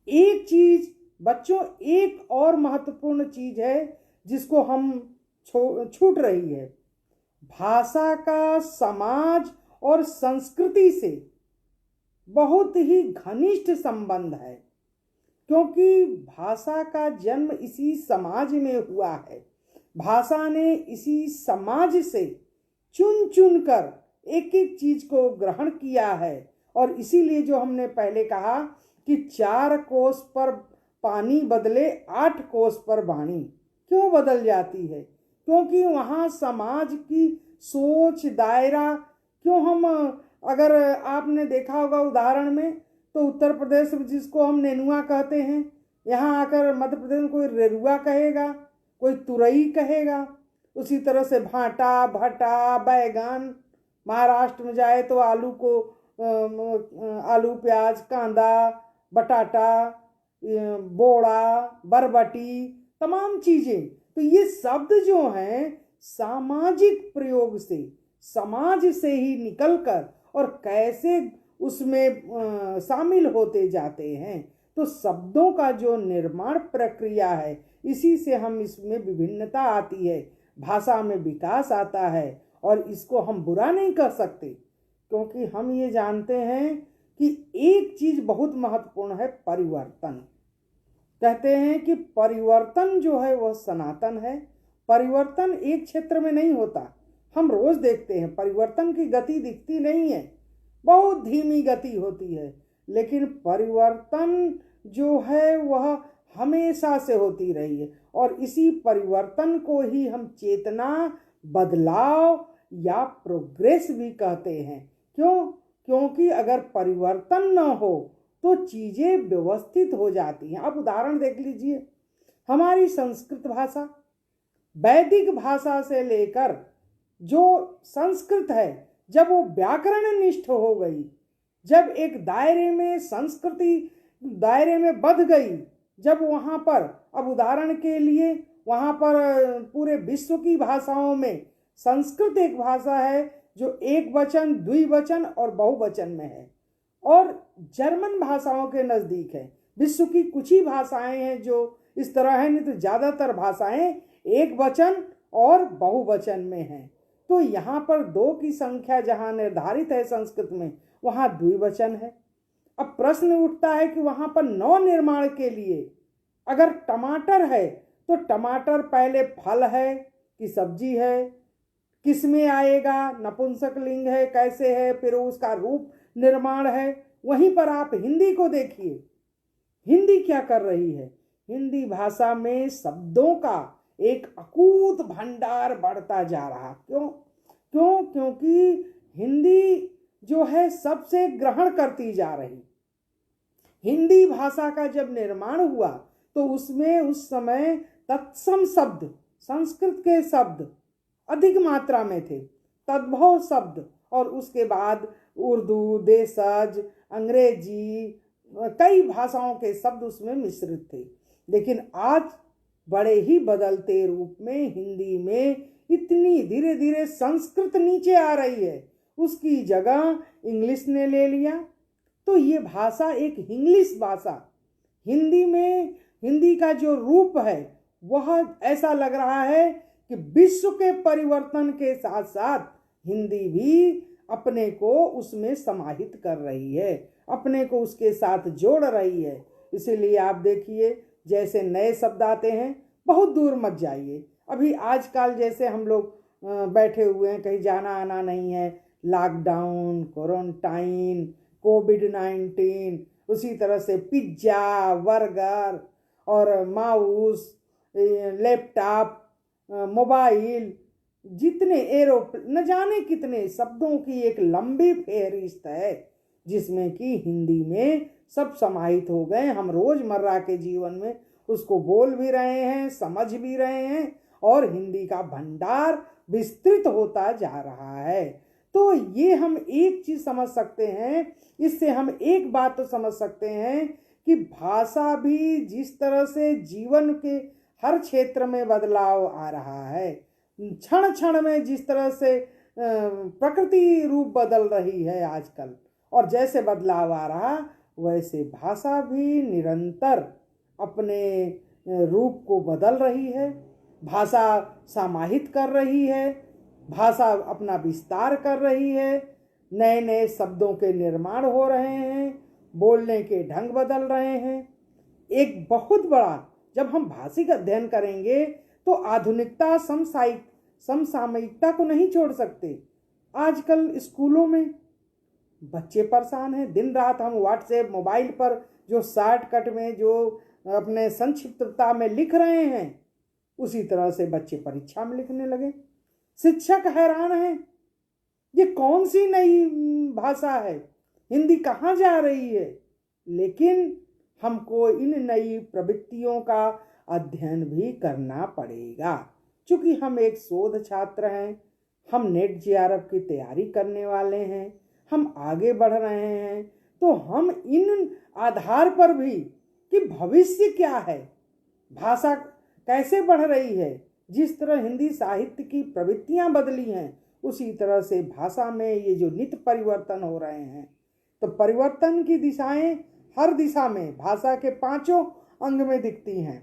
एक चीज बच्चों, एक और महत्वपूर्ण चीज है जिसको हम छूट रही है। भाषा का समाज और संस्कृति से बहुत ही घनिष्ठ संबंध है, क्योंकि भाषा का जन्म इसी समाज में हुआ है। भाषा ने इसी समाज से चुन चुन कर एक एक चीज को ग्रहण किया है। और इसीलिए जो हमने पहले कहा कि 4 कोस पर पानी बदले 8 कोस पर वाणी क्यों बदल जाती है, क्योंकि वहाँ समाज की सोच दायरा, क्यों हम, अगर आपने देखा होगा उदाहरण में, तो उत्तर प्रदेश जिसको हम नेनुआ कहते हैं, यहाँ आकर मध्य प्रदेश में कोई रेरुआ कहेगा, कोई तुरई कहेगा। उसी तरह से भाटा, भटा, बैगन, महाराष्ट्र में जाए तो आलू को आलू, प्याज, कांदा, बटाटा, बोड़ा, बरबटी, तमाम चीज़ें। तो ये शब्द जो हैं सामाजिक प्रयोग से, समाज से ही निकलकर और कैसे उसमें शामिल होते जाते हैं। तो शब्दों का जो निर्माण प्रक्रिया है, इसी से हम इसमें विभिन्नता आती है, भाषा में विकास आता है। और इसको हम बुरा नहीं कर सकते, क्योंकि हम ये जानते हैं कि एक चीज़ बहुत महत्वपूर्ण है, परिवर्तन। कहते हैं कि परिवर्तन जो है वह सनातन है। परिवर्तन एक क्षेत्र में नहीं होता, हम रोज देखते हैं परिवर्तन की गति दिखती नहीं है, बहुत धीमी गति होती है। लेकिन परिवर्तन जो है वह हमेशा से होती रही है। और इसी परिवर्तन को ही हम चेतना, बदलाव या प्रोग्रेस भी कहते हैं। क्यों? क्योंकि अगर परिवर्तन न हो तो चीज़ें व्यवस्थित हो जाती हैं। आप उदाहरण देख लीजिए, हमारी संस्कृत भाषा वैदिक भाषा से लेकर जो संस्कृत है, जब वो व्याकरण निष्ठ हो गई, जब एक दायरे में संस्कृति दायरे में बंध गई, जब वहाँ पर, अब उदाहरण के लिए वहाँ पर पूरे विश्व की भाषाओं में संस्कृत एक भाषा है जो एक वचन, द्विवचन और बहुवचन में है, और जर्मन भाषाओं के नज़दीक है। विश्व की कुछ ही भाषाएं हैं जो इस तरह है, नहीं तो ज़्यादातर भाषाएं एक वचन और बहुवचन में हैं। तो यहाँ पर 2 की संख्या जहाँ निर्धारित है संस्कृत में, वहाँ द्विवचन है। अब प्रश्न उठता है कि वहाँ पर नव निर्माण के लिए अगर टमाटर है तो टमाटर पहले फल है कि सब्जी है, किस में आएगा, नपुंसक लिंग है, कैसे है, फिर उसका रूप निर्माण है। वहीं पर आप हिंदी को देखिए, हिंदी क्या कर रही है, हिंदी भाषा में शब्दों का एक अकूत भंडार बढ़ता जा रहा। क्यों? क्योंकि हिंदी जो है सबसे ग्रहण करती जा रही। हिंदी भाषा का जब निर्माण हुआ तो उसमें उस समय तत्सम शब्द, संस्कृत के शब्द अधिक मात्रा में थे, तद्भव शब्द, और उसके बाद उर्दू, देशज, अंग्रेजी, कई भाषाओं के शब्द उसमें मिश्रित थे। लेकिन आज बड़े ही बदलते रूप में हिंदी में इतनी धीरे धीरे संस्कृत नीचे आ रही है, उसकी जगह इंग्लिश ने ले लिया। तो ये भाषा एक इंग्लिश भाषा, हिंदी में हिंदी का जो रूप है वह ऐसा लग रहा है कि विश्व के परिवर्तन के साथ साथ हिंदी भी अपने को उसमें समाहित कर रही है, अपने को उसके साथ जोड़ रही है। इसीलिए आप देखिए जैसे नए शब्द आते हैं, बहुत दूर मत जाइए, अभी आजकल जैसे हम लोग बैठे हुए हैं, कहीं जाना आना नहीं है, लॉकडाउन, क्वारंटाइन, कोविड-19, उसी तरह से पिज्ज़ा, बर्गर और माउस, लैपटॉप, मोबाइल, जितने एरोप्लेन, न जाने कितने शब्दों की एक लंबी फेहरिस्त है जिसमें कि हिंदी में सब समाहित हो गए। हम रोजमर्रा के जीवन में उसको बोल भी रहे हैं, समझ भी रहे हैं, और हिंदी का भंडार विस्तृत होता जा रहा है। तो ये हम एक चीज समझ सकते हैं, इससे हम एक बात तो समझ सकते हैं कि भाषा भी जिस तरह से जीवन के हर क्षेत्र में बदलाव आ रहा है, क्षण क्षण में जिस तरह से प्रकृति रूप बदल रही है आजकल, और जैसे बदलाव आ रहा वैसे भाषा भी निरंतर अपने रूप को बदल रही है, भाषा समाहित कर रही है, भाषा अपना विस्तार कर रही है, नए नए शब्दों के निर्माण हो रहे हैं, बोलने के ढंग बदल रहे हैं। एक बहुत बड़ा, जब हम भाषिक अध्ययन करेंगे तो आधुनिकता समसामयिकता को नहीं छोड़ सकते। आजकल स्कूलों में बच्चे परेशान हैं, दिन रात हम व्हाट्सएप, मोबाइल पर जो शॉर्टकट में जो अपने संक्षिप्तता में लिख रहे हैं, उसी तरह से बच्चे परीक्षा में लिखने लगे। शिक्षक हैरान हैं, ये कौन सी नई भाषा है, हिंदी कहाँ जा रही है। लेकिन हमको इन नई प्रवृत्तियों का अध्ययन भी करना पड़ेगा, क्योंकि हम एक शोध छात्र हैं, हम नेट जेआरएफ की तैयारी करने वाले हैं, हम आगे बढ़ रहे हैं। तो हम इन आधार पर भी कि भविष्य क्या है, भाषा कैसे बढ़ रही है, जिस तरह हिंदी साहित्य की प्रवृत्तियां बदली हैं, उसी तरह से भाषा में ये जो नित्य परिवर्तन हो रहे हैं, तो परिवर्तन की दिशाएं हर दिशा में भाषा के पांचों अंग में दिखती हैं।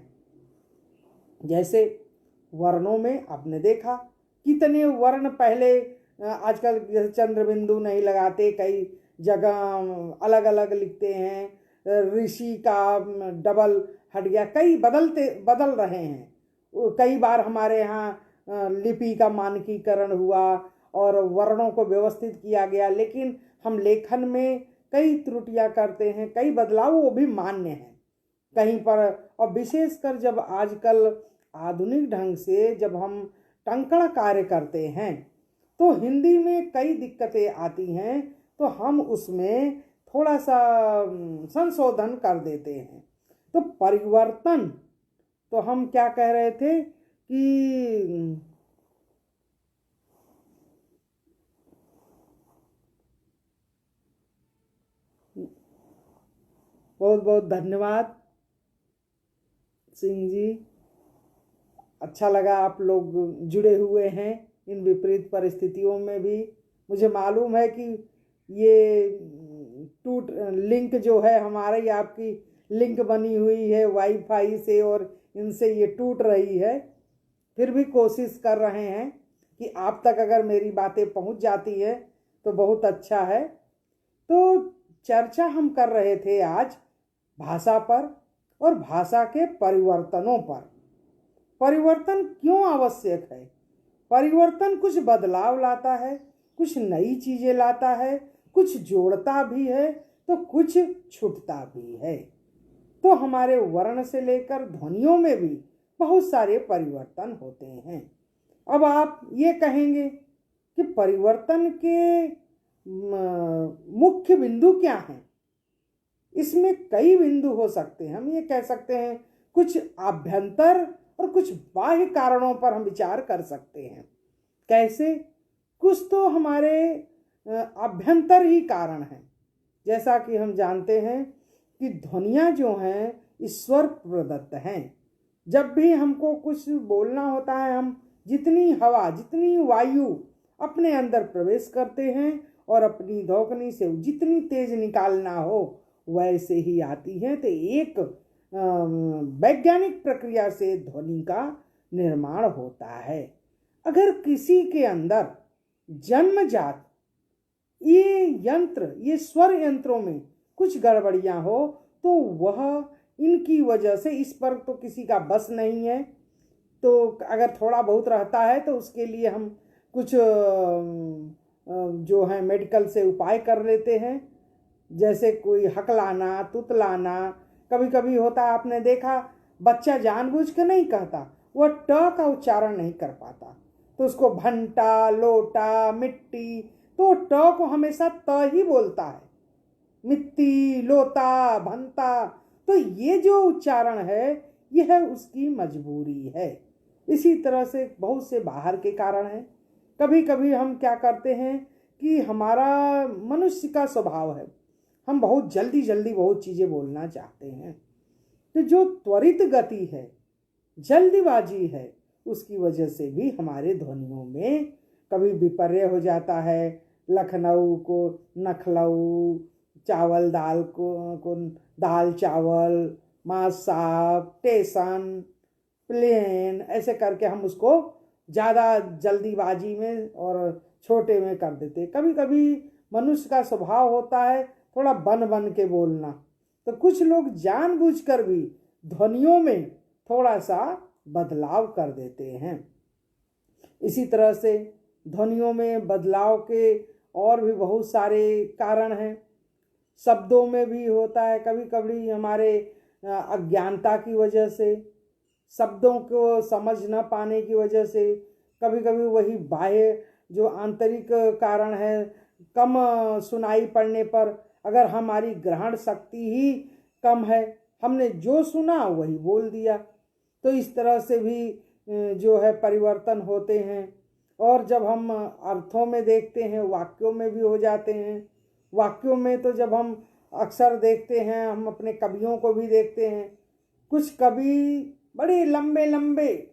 जैसे वर्णों में आपने देखा कितने वर्ण पहले, आजकल चंद्र बिंदु नहीं लगाते, कई जगह अलग अलग लिखते हैं, ऋषि का डबल हट गया, कई बदल रहे हैं। कई बार हमारे यहाँ लिपि का मानकीकरण हुआ और वर्णों को व्यवस्थित किया गया, लेकिन हम लेखन में कई त्रुटियां करते हैं, कई बदलाव वो भी मान्य हैं कहीं पर। और विशेषकर जब आजकल आधुनिक ढंग से जब हम टंकण कार्य करते हैं तो हिंदी में कई दिक्कतें आती हैं, तो हम उसमें थोड़ा सा संशोधन कर देते हैं। तो परिवर्तन, तो हम क्या कह रहे थे कि बहुत बहुत धन्यवाद सिंह जी, अच्छा लगा आप लोग जुड़े हुए हैं इन विपरीत परिस्थितियों में भी। मुझे मालूम है कि ये लिंक जो है हमारी आपकी लिंक बनी हुई है वाईफाई से और इनसे ये टूट रही है, फिर भी कोशिश कर रहे हैं कि आप तक अगर मेरी बातें पहुंच जाती है तो बहुत अच्छा है। तो चर्चा हम कर रहे थे आज भाषा पर और भाषा के परिवर्तनों पर। परिवर्तन क्यों आवश्यक है? परिवर्तन कुछ बदलाव लाता है, कुछ नई चीजें लाता है, कुछ जोड़ता भी है तो कुछ छूटता भी है। तो हमारे वर्ण से लेकर ध्वनियों में भी बहुत सारे परिवर्तन होते हैं। अब आप ये कहेंगे कि परिवर्तन के मुख्य बिंदु क्या हैं? इसमें कई बिंदु हो सकते हैं। हम ये कह सकते हैं कुछ आभ्यंतर और कुछ बाह्य कारणों पर हम विचार कर सकते हैं। कैसे? कुछ तो हमारे आभ्यंतर ही कारण हैं। जैसा कि हम जानते हैं कि ध्वनियाँ जो हैं ईश्वर प्रदत्त हैं। जब भी हमको कुछ बोलना होता है, हम जितनी हवा, जितनी वायु अपने अंदर प्रवेश करते हैं और अपनी धौकनी से जितनी तेज निकालना हो वैसे ही आती है। तो एक वैज्ञानिक प्रक्रिया से ध्वनि का निर्माण होता है। अगर किसी के अंदर जन्मजात ये स्वर यंत्रों में कुछ गड़बड़ियां हो तो वह इनकी वजह से, इस पर तो किसी का बस नहीं है, तो अगर थोड़ा बहुत रहता है तो उसके लिए हम कुछ जो है मेडिकल से उपाय कर लेते हैं। जैसे कोई हकलाना, तुतलाना, कभी कभी होता है, आपने देखा बच्चा जानबूझ के नहीं कहता, वह ट का उच्चारण नहीं कर पाता, तो उसको भंटा, लोटा, मिट्टी, तो ट को हमेशा त ही बोलता है, मिट्टी, लोता, भंता। तो ये जो उच्चारण है यह उसकी मजबूरी है। इसी तरह से बहुत से बाहर के कारण हैं। कभी कभी हम क्या करते हैं कि हमारा मनुष्य का स्वभाव है, हम बहुत जल्दी जल्दी बहुत चीज़ें बोलना चाहते हैं। तो जो त्वरित गति है, जल्दीबाजी है, उसकी वजह से भी हमारे ध्वनियों में कभी विपर्य हो जाता है। लखनऊ को नखलऊ, चावल दाल को दाल चावल, मांस साग, टेसन, प्लेन, ऐसे करके हम उसको ज़्यादा जल्दीबाजी में और छोटे में कर देते। कभी कभी मनुष्य का स्वभाव होता है थोड़ा बन बन के बोलना, तो कुछ लोग जानबूझकर भी ध्वनियों में थोड़ा सा बदलाव कर देते हैं। इसी तरह से ध्वनियों में बदलाव के और भी बहुत सारे कारण हैं। शब्दों में भी होता है, कभी कभी हमारे अज्ञानता की वजह से, शब्दों को समझ न पाने की वजह से, कभी कभी वही बाह्य जो आंतरिक कारण है, कम सुनाई पड़ने पर, अगर हमारी ग्रहण शक्ति ही कम है, हमने जो सुना वही बोल दिया, तो इस तरह से भी जो है परिवर्तन होते हैं। और जब हम अर्थों में देखते हैं, वाक्यों में भी हो जाते हैं। वाक्यों में तो जब हम अक्सर देखते हैं, हम अपने कवियों को भी देखते हैं, कुछ कवि बड़े लंबे लंबे,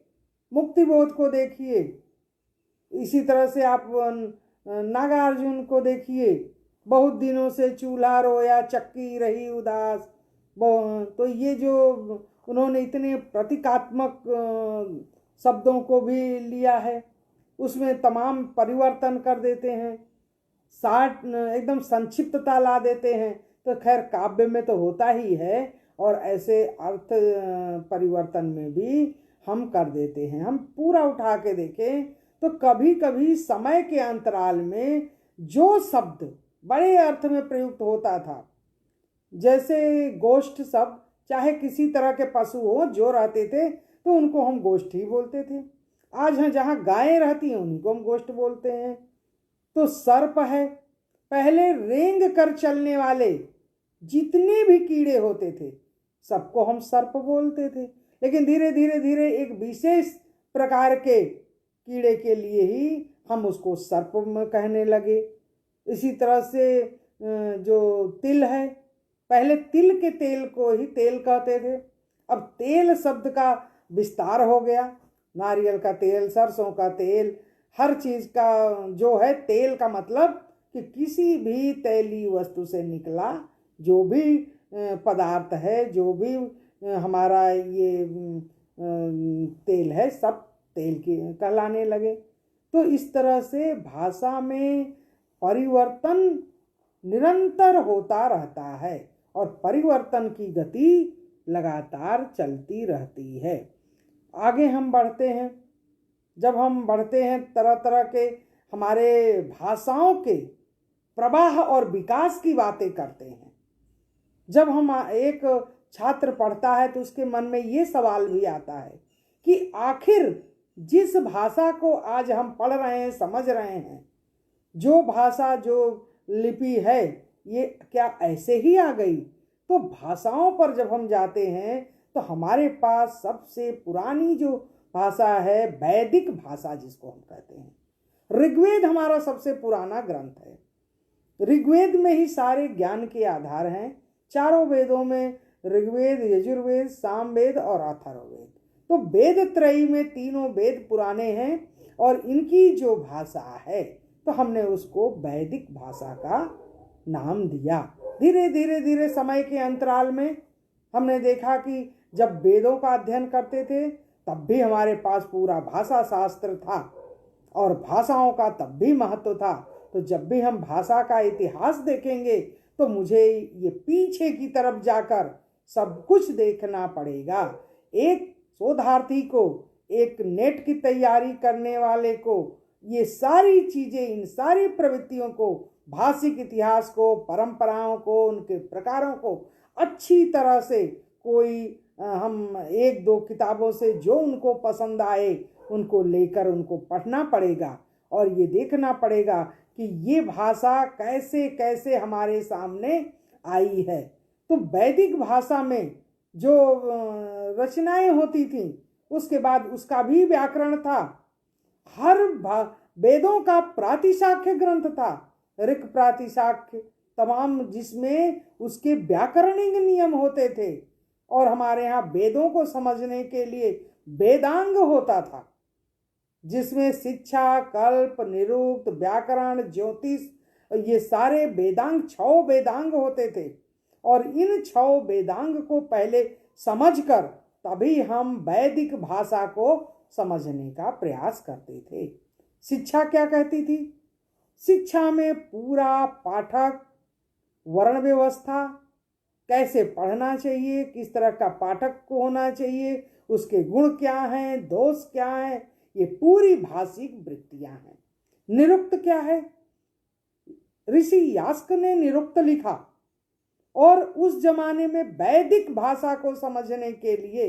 मुक्तिबोध को देखिए, इसी तरह से आप नागार्जुन को देखिए, बहुत दिनों से चूल्हा रोया चक्की रही उदास, तो ये जो उन्होंने इतने प्रतीकात्मक शब्दों को भी लिया है, उसमें तमाम परिवर्तन कर देते हैं, शार्ट एकदम संक्षिप्तता ला देते हैं। तो खैर काव्य में तो होता ही है, और ऐसे अर्थ परिवर्तन में भी हम कर देते हैं। हम पूरा उठा के देखें तो कभी कभी समय के अंतराल में जो शब्द बड़े अर्थ में प्रयुक्त होता था, जैसे गोष्ठ शब्द, चाहे किसी तरह के पशु हो जो रहते थे तो उनको हम गोष्ठ ही बोलते थे। आज हैं जहाँ गायें रहती हैं उन्हीं को हम गोष्ठ बोलते हैं। तो सर्प है, पहले रेंग कर चलने वाले जितने भी कीड़े होते थे सबको हम सर्प बोलते थे, लेकिन धीरे धीरे धीरे एक विशेष प्रकार के कीड़े के लिए ही हम उसको सर्प कहने लगे। इसी तरह से जो तिल है, पहले तिल के तेल को ही तेल कहते थे, अब तेल शब्द का विस्तार हो गया। नारियल का तेल, सरसों का तेल, हर चीज़ का जो है तेल का मतलब कि किसी भी तैलीय वस्तु से निकला जो भी पदार्थ है, जो भी हमारा ये तेल है, सब तेल के कहलाने लगे। तो इस तरह से भाषा में परिवर्तन निरंतर होता रहता है और परिवर्तन की गति लगातार चलती रहती है। आगे हम बढ़ते हैं। जब हम बढ़ते हैं, तरह तरह के हमारे भाषाओं के प्रवाह और विकास की बातें करते हैं। जब हम एक छात्र पढ़ता है तो उसके मन में ये सवाल भी आता है कि आखिर जिस भाषा को आज हम पढ़ रहे हैं, समझ रहे हैं, जो भाषा, जो लिपि है, ये क्या ऐसे ही आ गई? तो भाषाओं पर जब हम जाते हैं तो हमारे पास सबसे पुरानी जो भाषा है वैदिक भाषा जिसको हम कहते हैं। ऋग्वेद हमारा सबसे पुराना ग्रंथ है। ऋग्वेद में ही सारे ज्ञान के आधार हैं। चारों वेदों में ऋग्वेद, यजुर्वेद, सामवेद और अथर्ववेद, तो वेद त्रयी में तीनों वेद पुराने हैं और इनकी जो भाषा है तो हमने उसको वैदिक भाषा का नाम दिया। धीरे धीरे धीरे समय के अंतराल में हमने देखा कि जब वेदों का अध्ययन करते थे तब भी हमारे पास पूरा भाषा शास्त्र था और भाषाओं का तब भी महत्व था। तो जब भी हम भाषा का इतिहास देखेंगे तो मुझे ये पीछे की तरफ जाकर सब कुछ देखना पड़ेगा। एक शोधार्थी को, एक नेट की तैयारी करने वाले को ये सारी चीज़ें, इन सारी प्रवृत्तियों को, भाषिक इतिहास को, परंपराओं को, उनके प्रकारों को अच्छी तरह से कोई हम एक दो किताबों से जो उनको पसंद आए उनको लेकर उनको पढ़ना पड़ेगा और ये देखना पड़ेगा कि ये भाषा कैसे कैसे हमारे सामने आई है। तो वैदिक भाषा में जो रचनाएं होती थीं उसके बाद उसका भी व्याकरण था। हर वेदों का प्रातिशाख्य ग्रंथ था, ऋक् प्रातिशाख्य तमाम, जिसमें उसके व्याकरणिक नियम होते थे। और हमारे यहाँ वेदों को समझने के लिए वेदांग होता था जिसमें शिक्षा, कल्प, निरुक्त, व्याकरण, ज्योतिष, ये सारे वेदांग 6 वेदांग होते थे। और इन 6 वेदांग को पहले समझकर तभी हम वैदिक भाषा को समझने का प्रयास करते थे। शिक्षा क्या कहती थी? शिक्षा में पूरा पाठक, वर्ण व्यवस्था, कैसे पढ़ना चाहिए, किस तरह का पाठक को होना चाहिए, उसके गुण क्या हैं, दोष क्या हैं, ये पूरी भाषिक वृत्तियां हैं। निरुक्त क्या है? ऋषि यास्क ने निरुक्त लिखा और उस जमाने में वैदिक भाषा को समझने के लिए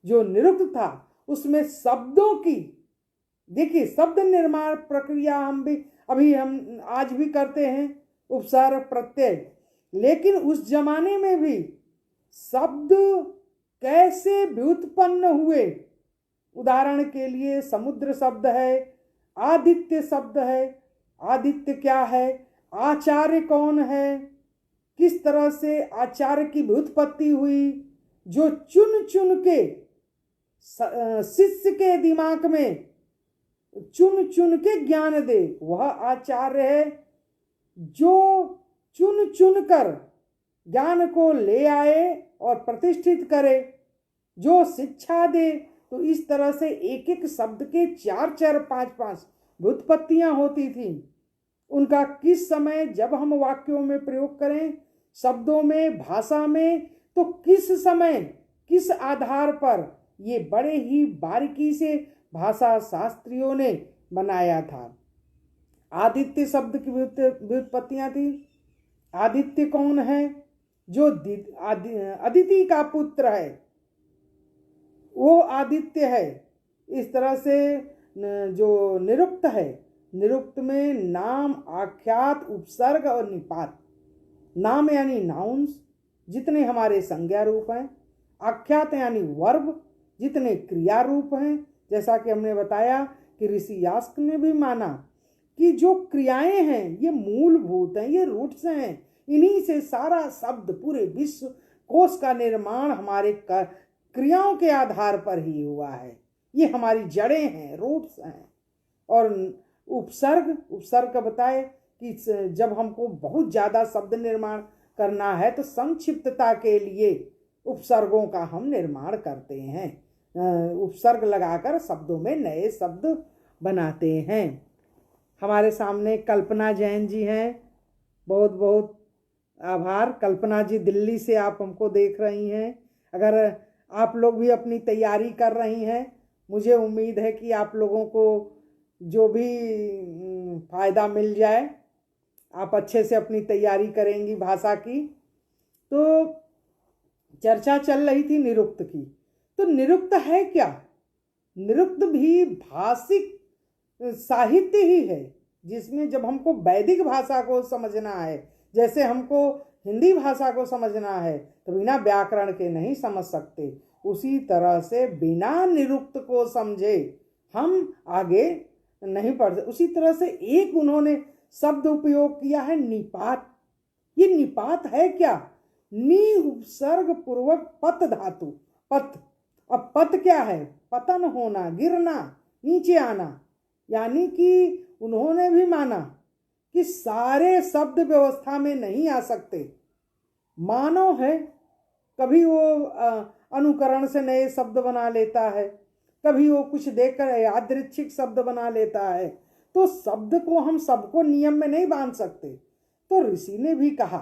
जो निरुक्त था उसमें शब्दों की, देखिए शब्द निर्माण प्रक्रिया हम आज भी करते हैं, उपसर्ग, प्रत्यय, लेकिन उस जमाने में भी शब्द कैसे व्युत्पन्न हुए। उदाहरण के लिए समुद्र शब्द है, आदित्य शब्द है, आदित्य क्या है, आचार्य कौन है, किस तरह से आचार्य की व्युत्पत्ति हुई, जो चुन चुन के शिष्य के दिमाग में चुन चुन के ज्ञान दे, वह आचार्य है। जो चुन चुन कर ज्ञान को ले आए और प्रतिष्ठित करे, जो शिक्षा दे। तो इस तरह से एक एक शब्द के 4-4, 5-5 व्युत्पत्तियां होती थी। उनका किस समय जब हम वाक्यों में प्रयोग करें, शब्दों में, भाषा में, तो किस समय, किस आधार पर, ये बड़े ही बारीकी से भाषा शास्त्रियों ने बनाया था। आदित्य शब्द की व्युत्पत्तियां थी। आदित्य कौन है? जो अदिति का पुत्र है वो आदित्य है। इस तरह से जो निरुक्त है, निरुक्त में नाम, आख्यात, उपसर्ग और निपात। नाम यानी नाउन्स, जितने हमारे संज्ञा रूप हैं। आख्यात यानी वर्ब, जितने क्रिया रूप हैं। जैसा कि हमने बताया कि ऋषि यास्क ने भी माना कि जो क्रियाएं हैं ये मूलभूत हैं, ये रूट्स हैं, इन्हीं से सारा शब्द, पूरे विश्व कोश का निर्माण हमारे क्रियाओं के आधार पर ही हुआ है। ये हमारी जड़ें हैं, रूट्स हैं। और उपसर्ग का बताए कि जब हमको बहुत ज़्यादा शब्द निर्माण करना है तो संक्षिप्तता के लिए उपसर्गों का हम निर्माण करते हैं। उपसर्ग लगाकर शब्दों में नए शब्द बनाते हैं। हमारे सामने कल्पना जैन जी हैं, बहुत बहुत आभार। कल्पना जी, दिल्ली से आप हमको देख रही हैं। अगर आप लोग भी अपनी तैयारी कर रही हैं, मुझे उम्मीद है कि आप लोगों को जो भी फ़ायदा मिल जाए, आप अच्छे से अपनी तैयारी करेंगी भाषा की। तो चर्चा चल रही थी निरुक्त की। तो निरुक्त है क्या? निरुक्त भी भाषिक साहित्य ही है, जिसमें जब हमको वैदिक भाषा को समझना है, जैसे हमको हिंदी भाषा को समझना है तो बिना व्याकरण के नहीं समझ सकते। उसी तरह से बिना निरुक्त को समझे हम आगे नहीं पढ़ सकते। उसी तरह से एक उन्होंने शब्द उपयोग किया है निपात। ये निपात है क्या? नी उपसर्ग पूर्वक पत धातु, पत। अब पत क्या है? पतन होना, गिरना, नीचे आना। यानी कि उन्होंने भी माना कि सारे शब्द व्यवस्था में नहीं आ सकते। मानव है, कभी वो अनुकरण से नए शब्द बना लेता है, कभी वो कुछ देखकर यादृच्छिक शब्द बना लेता है। तो शब्द को हम सबको नियम में नहीं बांध सकते। तो ऋषि ने भी कहा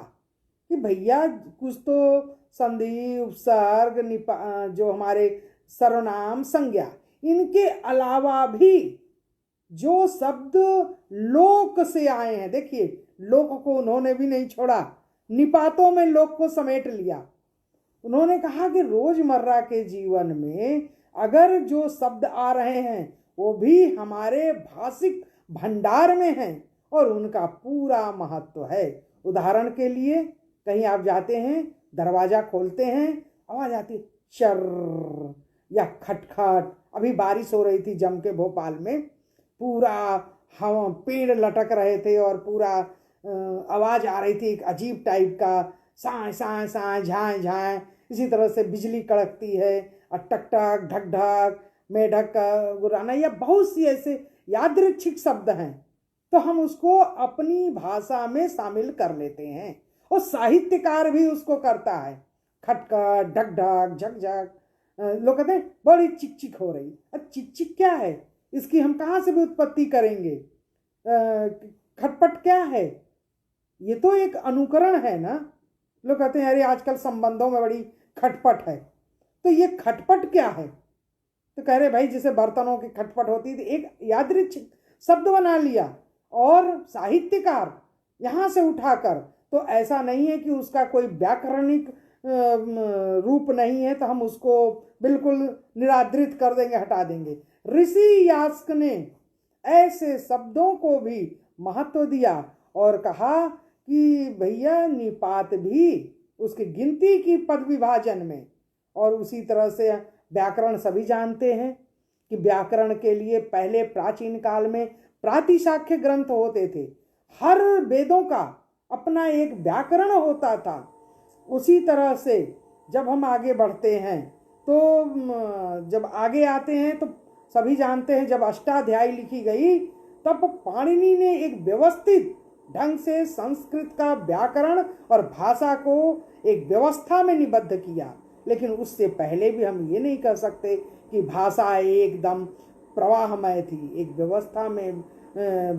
कि भैया कुछ तो संधि, उपसर्ग, जो हमारे सर्वनाम, संज्ञा, इनके अलावा भी जो शब्द लोक से आए हैं, देखिए लोक को उन्होंने भी नहीं छोड़ा, निपातों में लोक को समेट लिया। उन्होंने कहा कि रोजमर्रा के जीवन में अगर जो शब्द आ रहे हैं वो भी हमारे भाषिक भंडार में हैं और उनका पूरा महत्व है। उदाहरण के लिए कहीं आप जाते हैं, दरवाजा खोलते हैं, आवाज आती है चर या खटखट। अभी बारिश हो रही थी जम के भोपाल में, पूरा हवा, पेड़ लटक रहे थे और पूरा आवाज आ रही थी एक अजीब टाइप का, साए साए साए, झाए झाए। इसी तरह से बिजली कड़कती है और टक टक, ढक ढक, मेढक का गुराना, या बहुत सी ऐसे यादृच्छिक शब्द हैं। तो हम उसको अपनी भाषा में शामिल कर लेते हैं और साहित्यकार भी उसको करता है। खटखट, ढक ढक, झक झक। लोग कहते हैं बड़ी चिक चिक हो रही। अब चिक चिक क्या है? इसकी हम कहाँ से भी उत्पत्ति करेंगे? खटपट क्या है? ये तो एक अनुकरण है ना। लोग कहते हैं अरे आजकल संबंधों में बड़ी खटपट है। तो ये खटपट क्या है? तो कह रहे भाई जैसे बर्तनों की खटपट होती थी, एक यादृच्छिक शब्द बना लिया और साहित्यकार यहाँ से उठाकर। तो ऐसा नहीं है कि उसका कोई व्याकरणिक रूप नहीं है तो हम उसको बिल्कुल निरादृत कर देंगे, हटा देंगे। ऋषि यास्क ने ऐसे शब्दों को भी महत्व दिया और कहा कि भैया निपात भी उसकी गिनती की पद विभाजन में। और उसी तरह से व्याकरण सभी जानते हैं कि व्याकरण के लिए पहले प्राचीन काल में प्रातिशाख्य ग्रंथ होते थे। हर वेदों का अपना एक व्याकरण होता था। उसी तरह से जब हम आगे बढ़ते हैं तो जब आगे आते हैं तो सभी जानते हैं जब अष्टाध्यायी लिखी गई तब पाणिनि ने एक व्यवस्थित ढंग से संस्कृत का व्याकरण और भाषा को एक व्यवस्था में निबद्ध किया। लेकिन उससे पहले भी हम ये नहीं कह सकते कि भाषा एकदम प्रवाहमय थी, एक व्यवस्था में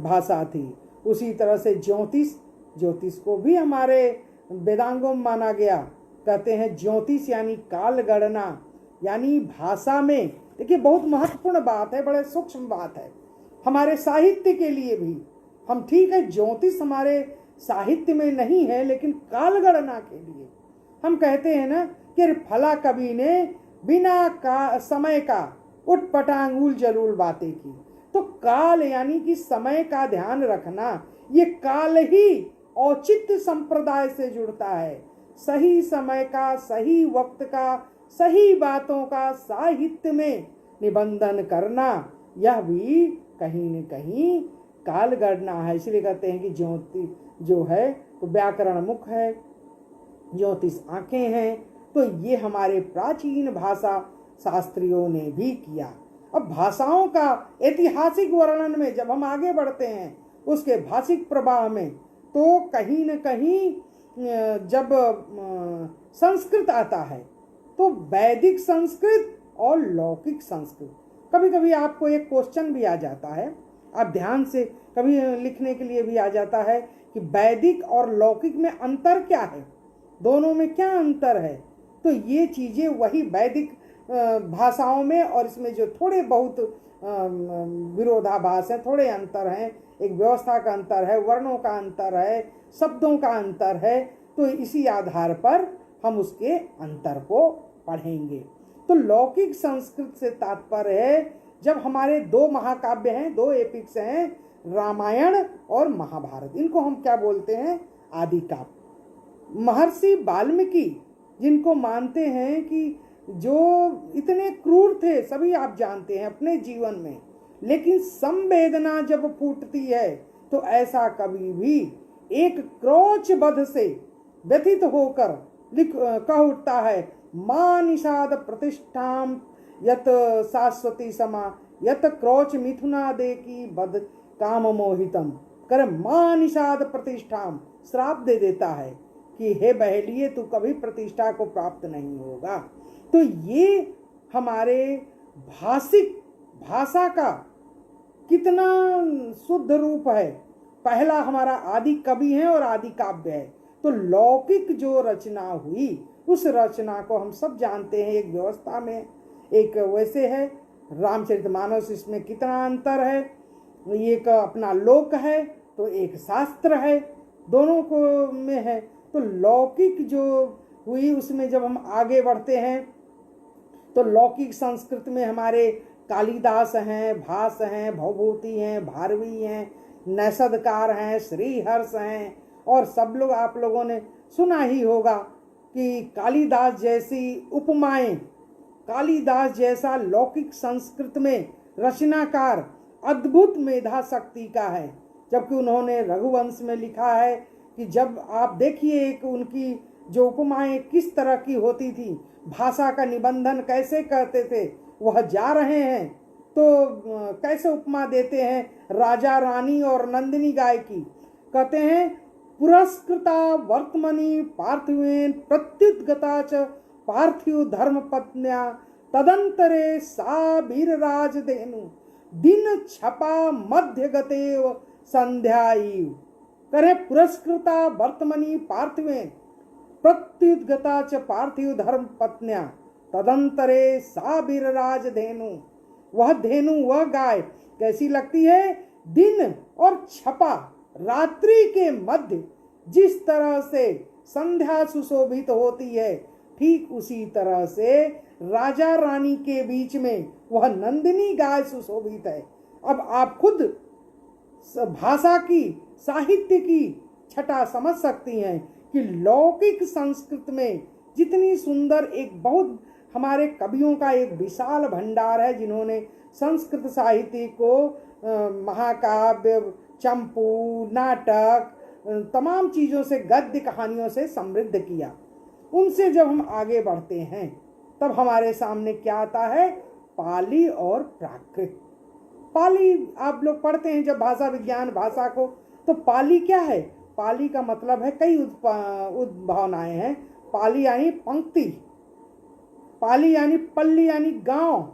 भाषा थी। उसी तरह से ज्योतिष को भी हमारे वेदांगों में माना गया। कहते हैं ज्योतिष यानी काल गणना, यानी भाषा में। देखिए बहुत महत्वपूर्ण बात है, बड़े सूक्ष्म बात है हमारे साहित्य के लिए भी। हम ठीक है ज्योतिष हमारे साहित्य में नहीं है, लेकिन काल गणना के लिए हम कहते हैं ना कि फला कवि ने बिना का समय का उटपटांगुल जरूर बातें की। तो काल यानी कि समय का ध्यान रखना, ये काल ही औचित्य संप्रदाय से जुड़ता है। सही समय का, सही वक्त का, सही बातों का साहित्य में निबंधन करना, यह भी कहीं न कहीं काल गणना है। इसलिए कहते हैं कि ज्योतिष जो है तो व्याकरण मुख है, ज्योतिष आंखें हैं। तो ये हमारे प्राचीन भाषा शास्त्रियों ने भी किया। अब भाषाओं का ऐतिहासिक वर्णन में जब हम आगे बढ़ते हैं उसके भाषिक प्रवाह में, तो कहीं न कहीं जब संस्कृत आता है तो वैदिक संस्कृत और लौकिक संस्कृत, कभी कभी आपको एक क्वेश्चन भी आ जाता है, आप ध्यान से कभी लिखने के लिए भी आ जाता है कि वैदिक और लौकिक में अंतर क्या है, दोनों में क्या अंतर है। तो ये चीज़ें वही वैदिक भाषाओं में और इसमें जो थोड़े बहुत विरोधाभास हैं, थोड़े अंतर हैं, एक व्यवस्था का अंतर है, वर्णों का अंतर है, शब्दों का अंतर है। तो इसी आधार पर हम उसके अंतर को पढ़ेंगे। तो लौकिक संस्कृत से तात्पर्य है जब हमारे दो महाकाव्य हैं, दो एपिक्स हैं, रामायण और महाभारत, इनको हम क्या बोलते हैं? आदि काव्य। महर्षि वाल्मीकि, जिनको मानते हैं कि जो इतने क्रूर थे, सभी आप जानते हैं अपने जीवन में, लेकिन संवेदना जब फूटती है तो ऐसा कभी भी एक क्रोच बध से व्यथित होकर कह उठता है, मां निषाद प्रतिष्ठाम यत शाश्वती समा यत क्रोच मिथुनादे की बद काम मोहितम। कर मां निषाद प्रतिष्ठाम, श्राप दे देता है कि हे बहेलिए, तू कभी प्रतिष्ठा को प्राप्त नहीं होगा। तो ये हमारे भाषा का कितना शुद्ध रूप है। पहला हमारा आदि कवि है और आदि काव्य है। तो लौकिक जो रचना हुई, उस रचना को हम सब जानते हैं, एक व्यवस्था में, एक वैसे है। रामचरितमानस, इसमें कितना अंतर है। एक अपना लोक है तो एक शास्त्र है, दोनों को में है। तो लौकिक जो हुई, उसमें जब हम आगे बढ़ते हैं तो लौकिक संस्कृत में हमारे कालिदास हैं, भास हैं, भवभूति हैं, भारवी हैं, नैषधकार हैं, श्रीहर्ष हैं, और सब लोग, आप लोगों ने सुना ही होगा कि कालिदास जैसी उपमाएं, कालिदास जैसा लौकिक संस्कृत में रचनाकार अद्भुत मेधा शक्ति का है। जबकि उन्होंने रघुवंश में लिखा है कि जब आप देखिए एक उनकी जो उपमाएं किस तरह की होती थी, भाषा का निबंधन कैसे करते थे। वह जा रहे हैं तो कैसे उपमा देते हैं राजा रानी और नंदिनी गाय की। कहते हैं, पुरस्कृता वर्तमनि पार्थिवेन प्रत्युद्गता च पार्थिव धर्म पत्न्या तदंतरे सा वीरराज धेनु दिन छपा मध्य गतेव संध्यायु। करे पुरस्कृता वर्तमनि पार्थिवेन प्रत्युद्गता च पार्थिव धर्म पत्न्या तदंतरे सा वीरराज धेनु। वह धेनु, वह गाय कैसी लगती है? दिन और छपा, रात्रि के मध्य जिस तरह से संध्या सुशोभित होती है, ठीक उसी तरह से राजा रानी के बीच में वह नंदिनी गाय सुशोभित है। अब आप खुद भाषा की, साहित्य की छटा समझ सकती हैं कि लौकिक संस्कृत में जितनी सुंदर, एक बहुत हमारे कवियों का एक विशाल भंडार है, जिन्होंने संस्कृत साहित्य को महाकाव्य, चंपू, नाटक, तमाम चीज़ों से, गद्य कहानियों से समृद्ध किया। उनसे जब हम आगे बढ़ते हैं तब हमारे सामने क्या आता है? पाली और प्राकृत। पाली आप लोग पढ़ते हैं जब भाषा विज्ञान भाषा को, तो पाली क्या है? पाली का मतलब है, कई उद्भावनाएं हैं। पाली यानी पंक्ति, पाली यानी पल्ली यानी गांव।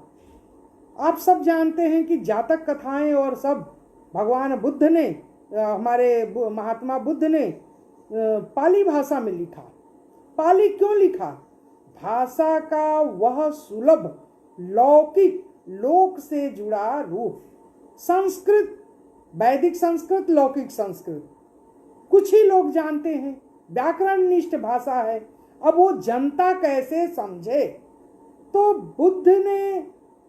आप सब जानते हैं कि जातक कथाएं और सब भगवान बुद्ध ने, हमारे महात्मा बुद्ध ने पाली भाषा में लिखा। पाली क्यों लिखा? भाषा का वह सुलभ, लौकिक, लोक से जुड़ा रूप। संस्कृत, वैदिक संस्कृत, लौकिक संस्कृत कुछ ही लोग जानते हैं, व्याकरण निष्ठ भाषा है। अब वो जनता कैसे समझे? तो बुद्ध ने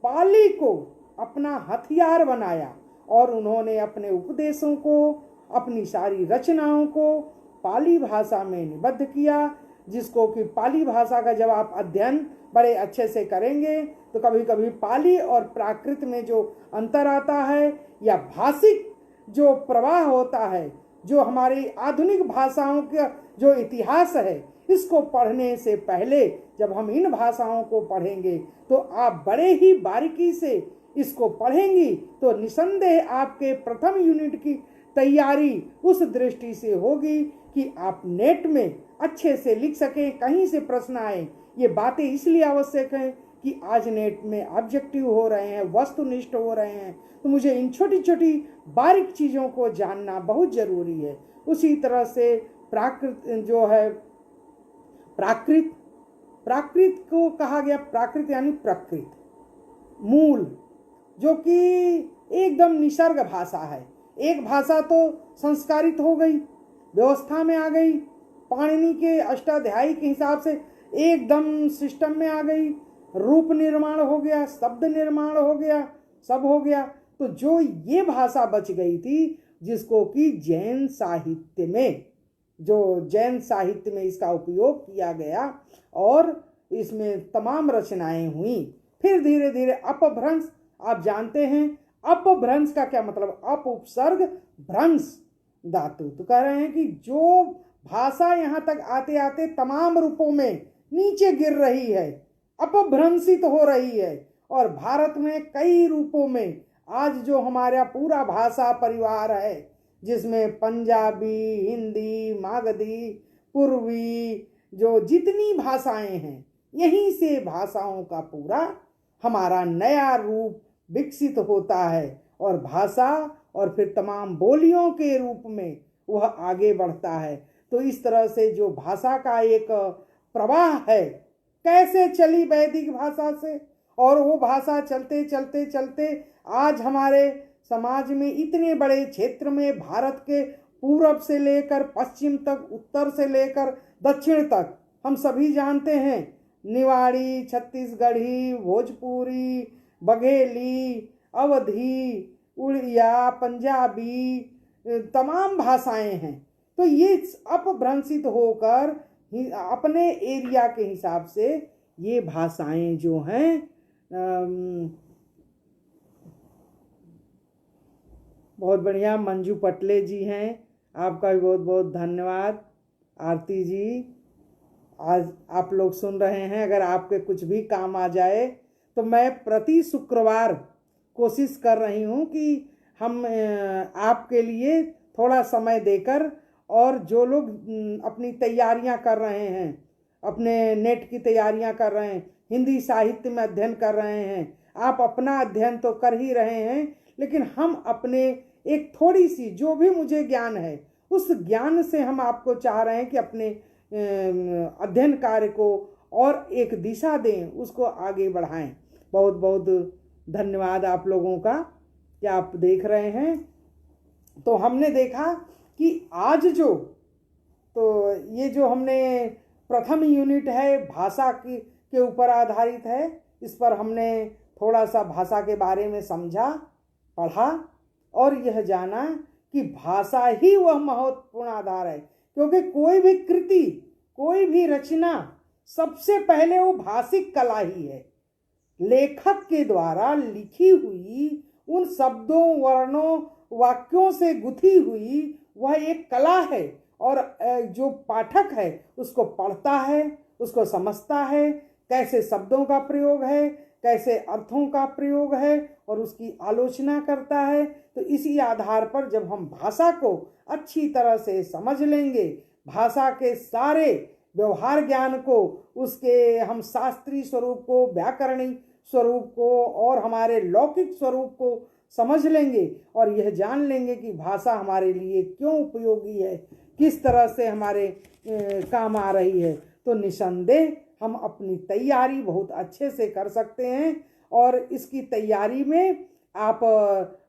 पाली को अपना हथियार बनाया और उन्होंने अपने उपदेशों को, अपनी सारी रचनाओं को पाली भाषा में निबद्ध किया। जिसको कि पाली भाषा का जब आप अध्ययन बड़े अच्छे से करेंगे तो कभी कभी पाली और प्राकृत में जो अंतर आता है, या भाषिक जो प्रवाह होता है, जो हमारी आधुनिक भाषाओं का जो इतिहास है, इसको पढ़ने से पहले जब हम इन भाषाओं को पढ़ेंगे तो आप बड़े ही बारीकी से इसको पढ़ेंगी तो निसंदेह आपके प्रथम यूनिट की तैयारी उस दृष्टि से होगी कि आप नेट में अच्छे से लिख सकें, कहीं से प्रश्न आए। ये बातें इसलिए आवश्यक हैं कि आज नेट में ऑब्जेक्टिव हो रहे हैं, वस्तुनिष्ठ हो रहे हैं, तो मुझे इन छोटी छोटी बारीक चीज़ों को जानना बहुत ज़रूरी है। उसी तरह से प्राकृत जो है, प्राकृत, प्राकृत को कहा गया, प्राकृत यानी प्रकृत, मूल, जो कि एकदम निसर्ग भाषा है। एक भाषा तो संस्कारित हो गई, व्यवस्था में आ गई, पाणिनि के अष्टाध्यायी के हिसाब से एकदम सिस्टम में आ गई, रूप निर्माण हो गया, शब्द निर्माण हो गया, सब हो गया। तो जो ये भाषा बच गई थी, जिसको कि जैन साहित्य में जो जैन साहित्य में इसका उपयोग किया गया और इसमें तमाम रचनाएं हुई। फिर धीरे धीरे अपभ्रंश, आप जानते हैं अपभ्रंश का क्या मतलब, अप उपसर्ग भ्रंश धातु, तो कह रहे हैं कि जो भाषा यहाँ तक आते आते तमाम रूपों में नीचे गिर रही है, अपभ्रंशित हो रही है, और भारत में कई रूपों में आज जो हमारा पूरा भाषा परिवार है, जिसमें पंजाबी, हिंदी, मागधी, पूर्वी, जो जितनी भाषाएं हैं, यहीं से भाषाओं का पूरा हमारा नया रूप विकसित होता है और भाषा और फिर तमाम बोलियों के रूप में वह आगे बढ़ता है। तो इस तरह से जो भाषा का एक प्रवाह है, कैसे चली वैदिक भाषा से, और वो भाषा चलते चलते चलते आज हमारे समाज में इतने बड़े क्षेत्र में, भारत के पूरब से लेकर पश्चिम तक, उत्तर से लेकर दक्षिण तक, हम सभी जानते हैं निवाड़ी, छत्तीसगढ़ी, भोजपुरी, बघेली, अवधी, उड़िया, पंजाबी, तमाम भाषाएं हैं। तो ये अपभ्रंशित होकर अपने एरिया के हिसाब से ये भाषाएं जो हैं, बहुत बढ़िया। मंजू पटले जी हैं, आपका भी बहुत बहुत धन्यवाद। आरती जी, आज आप लोग सुन रहे हैं, अगर आपके कुछ भी काम आ जाए तो मैं प्रति शुक्रवार कोशिश कर रही हूँ कि हम आपके लिए थोड़ा समय देकर, और जो लोग अपनी तैयारियां कर रहे हैं, अपने नेट की तैयारियां कर रहे हैं, हिंदी साहित्य में अध्ययन कर रहे हैं, आप अपना अध्ययन तो कर ही रहे हैं, लेकिन हम अपने एक थोड़ी सी जो भी मुझे ज्ञान है, उस ज्ञान से हम आपको चाह रहे हैं कि अपने अध्ययन कार्य को और एक दिशा दें, उसको आगे बढ़ाएं। बहुत बहुत धन्यवाद आप लोगों का कि आप देख रहे हैं। तो हमने देखा कि आज तो ये जो हमने प्रथम यूनिट है भाषा के ऊपर आधारित है, इस पर हमने थोड़ा सा भाषा के बारे में समझा, पढ़ा और यह जाना कि भाषा ही वह महत्वपूर्ण आधार है, क्योंकि कोई भी कृति, कोई भी रचना सबसे पहले वो भाषिक कला ही है। लेखक के द्वारा लिखी हुई उन शब्दों, वर्णों, वाक्यों से गुथी हुई वह एक कला है, और जो पाठक है उसको पढ़ता है, उसको समझता है, कैसे शब्दों का प्रयोग है, कैसे अर्थों का प्रयोग है, और उसकी आलोचना करता है। तो इसी आधार पर जब हम भाषा को अच्छी तरह से समझ लेंगे, भाषा के सारे व्यवहार ज्ञान को, उसके हम शास्त्रीय स्वरूप को, व्याकरणिक स्वरूप को और हमारे लौकिक स्वरूप को समझ लेंगे, और यह जान लेंगे कि भाषा हमारे लिए क्यों उपयोगी है, किस तरह से हमारे काम आ रही है, तो निसंदेह हम अपनी तैयारी बहुत अच्छे से कर सकते हैं। और इसकी तैयारी में आप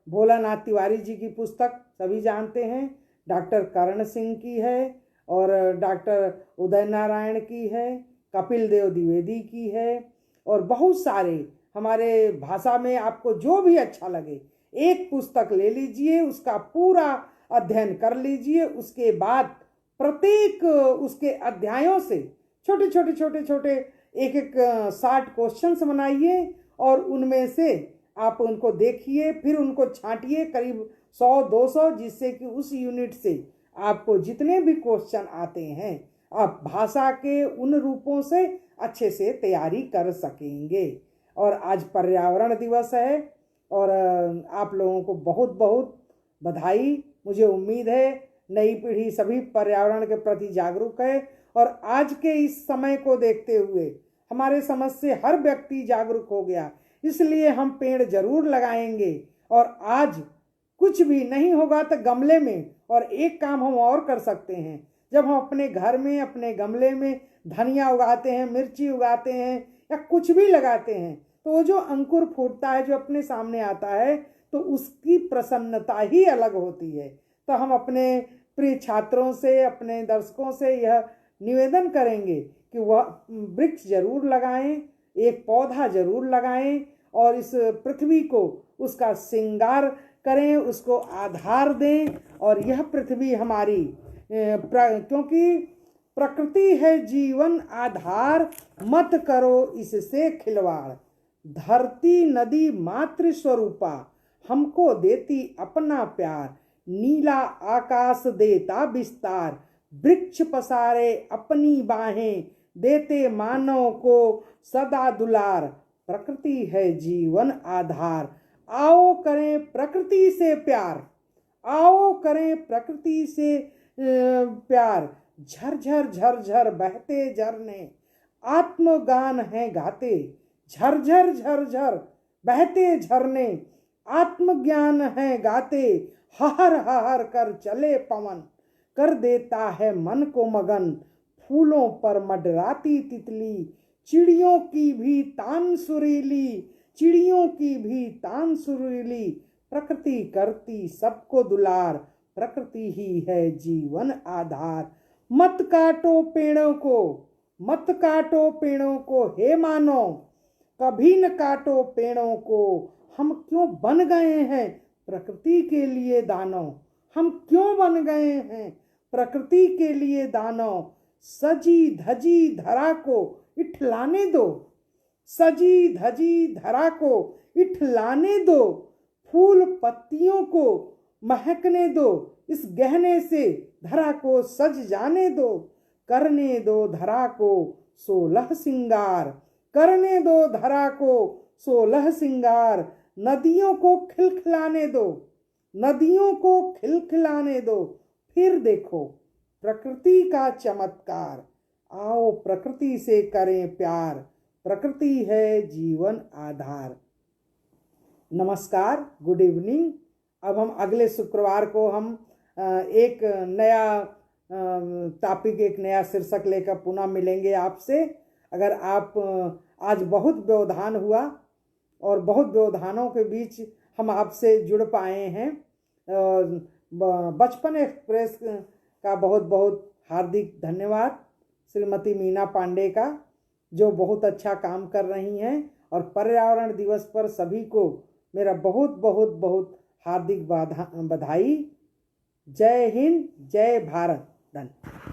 भोलानाथ तिवारी जी की पुस्तक सभी जानते हैं, डॉक्टर कर्ण सिंह की है, और डॉक्टर उदय नारायण की है, कपिल देव द्विवेदी की है, और बहुत सारे हमारे भाषा में आपको जो भी अच्छा लगे एक पुस्तक ले लीजिए, उसका पूरा अध्ययन कर लीजिए। उसके बाद प्रत्येक उसके अध्यायों से छोटे छोटे एक 60 क्वेश्चंस बनाइए, और उनमें से आप उनको देखिए, फिर उनको छांटिए करीब 100-200, जिससे कि उस यूनिट से आपको जितने भी क्वेश्चन आते हैं आप भाषा के उन रूपों से अच्छे से तैयारी कर सकेंगे। और आज पर्यावरण दिवस है, और आप लोगों को बहुत बहुत बधाई। मुझे उम्मीद है नई पीढ़ी सभी पर्यावरण के प्रति जागरूक है, और आज के इस समय को देखते हुए हमारे समझ से हर व्यक्ति जागरूक हो गया, इसलिए हम पेड़ जरूर लगाएंगे। और आज कुछ भी नहीं होगा तो गमले में, और एक काम हम और कर सकते हैं, जब हम अपने घर में अपने गमले में धनिया उगाते हैं, मिर्ची उगाते हैं, या कुछ भी लगाते हैं, तो वो जो अंकुर फूटता है, जो अपने सामने आता है, तो उसकी प्रसन्नता ही अलग होती है। तो हम अपने प्रिय छात्रों से, अपने दर्शकों से यह निवेदन करेंगे कि वह वृक्ष जरूर लगाएं, एक पौधा जरूर लगाएं, और इस पृथ्वी को उसका श्रृंगार करें, उसको आधार दें। और यह पृथ्वी हमारी क्योंकि प्रकृति है जीवन आधार, मत करो इससे खिलवाड़। धरती नदी मातृ स्वरूपा, हमको देती अपना प्यार। नीला आकाश देता विस्तार, वृक्ष पसारे अपनी बाहें, देते मानव को सदा दुलार। प्रकृति है जीवन आधार, आओ करें प्रकृति से प्यार, आओ करें प्रकृति से प्यार। झरझर झरझर बहते झरने, आत्मगान है गाते। झरझर झरझर बहते झरने, आत्मज्ञान है गाते। हहर हहर कर चले पवन, कर देता है मन को मगन। फूलों पर मडराती तितली, चिड़ियों की भी तान सुरीली, चिड़ियों की भी तान सुरीली। प्रकृति करती सबको दुलार, प्रकृति ही है जीवन आधार। मत काटो पेड़ों को, मत काटो पेड़ों को हे मानो, कभी न काटो पेड़ों को। हम क्यों बन गए हैं प्रकृति के लिए दानव, हम क्यों बन गए हैं प्रकृति के लिए दानव। सजी धजी धरा को इठलाने दो, सजी धजी धरा को इठलाने दो। फूल पत्तियों को महकने दो, इस गहने से धरा को सज जाने दो। करने दो धरा को 16 सिंगार, करने दो धरा को 16 सिंगार। नदियों को खिलखिलाने दो, नदियों को खिलखिलाने दो। फिर देखो प्रकृति का चमत्कार, आओ प्रकृति से करें प्यार। प्रकृति है जीवन आधार। नमस्कार, गुड इवनिंग। अब हम अगले शुक्रवार को हम एक नया टॉपिक, एक नया शीर्षक लेकर पुनः मिलेंगे आपसे। अगर आप आज बहुत व्यवधान हुआ और बहुत व्यवधानों के बीच हम आपसे जुड़ पाए हैं। बचपन एक्सप्रेस का बहुत बहुत हार्दिक धन्यवाद श्रीमती मीना पांडे का, जो बहुत अच्छा काम कर रही हैं। और पर्यावरण दिवस पर सभी को मेरा बहुत बहुत बहुत हार्दिक बधाई। जय हिंद, जय भारत। धन्यवाद।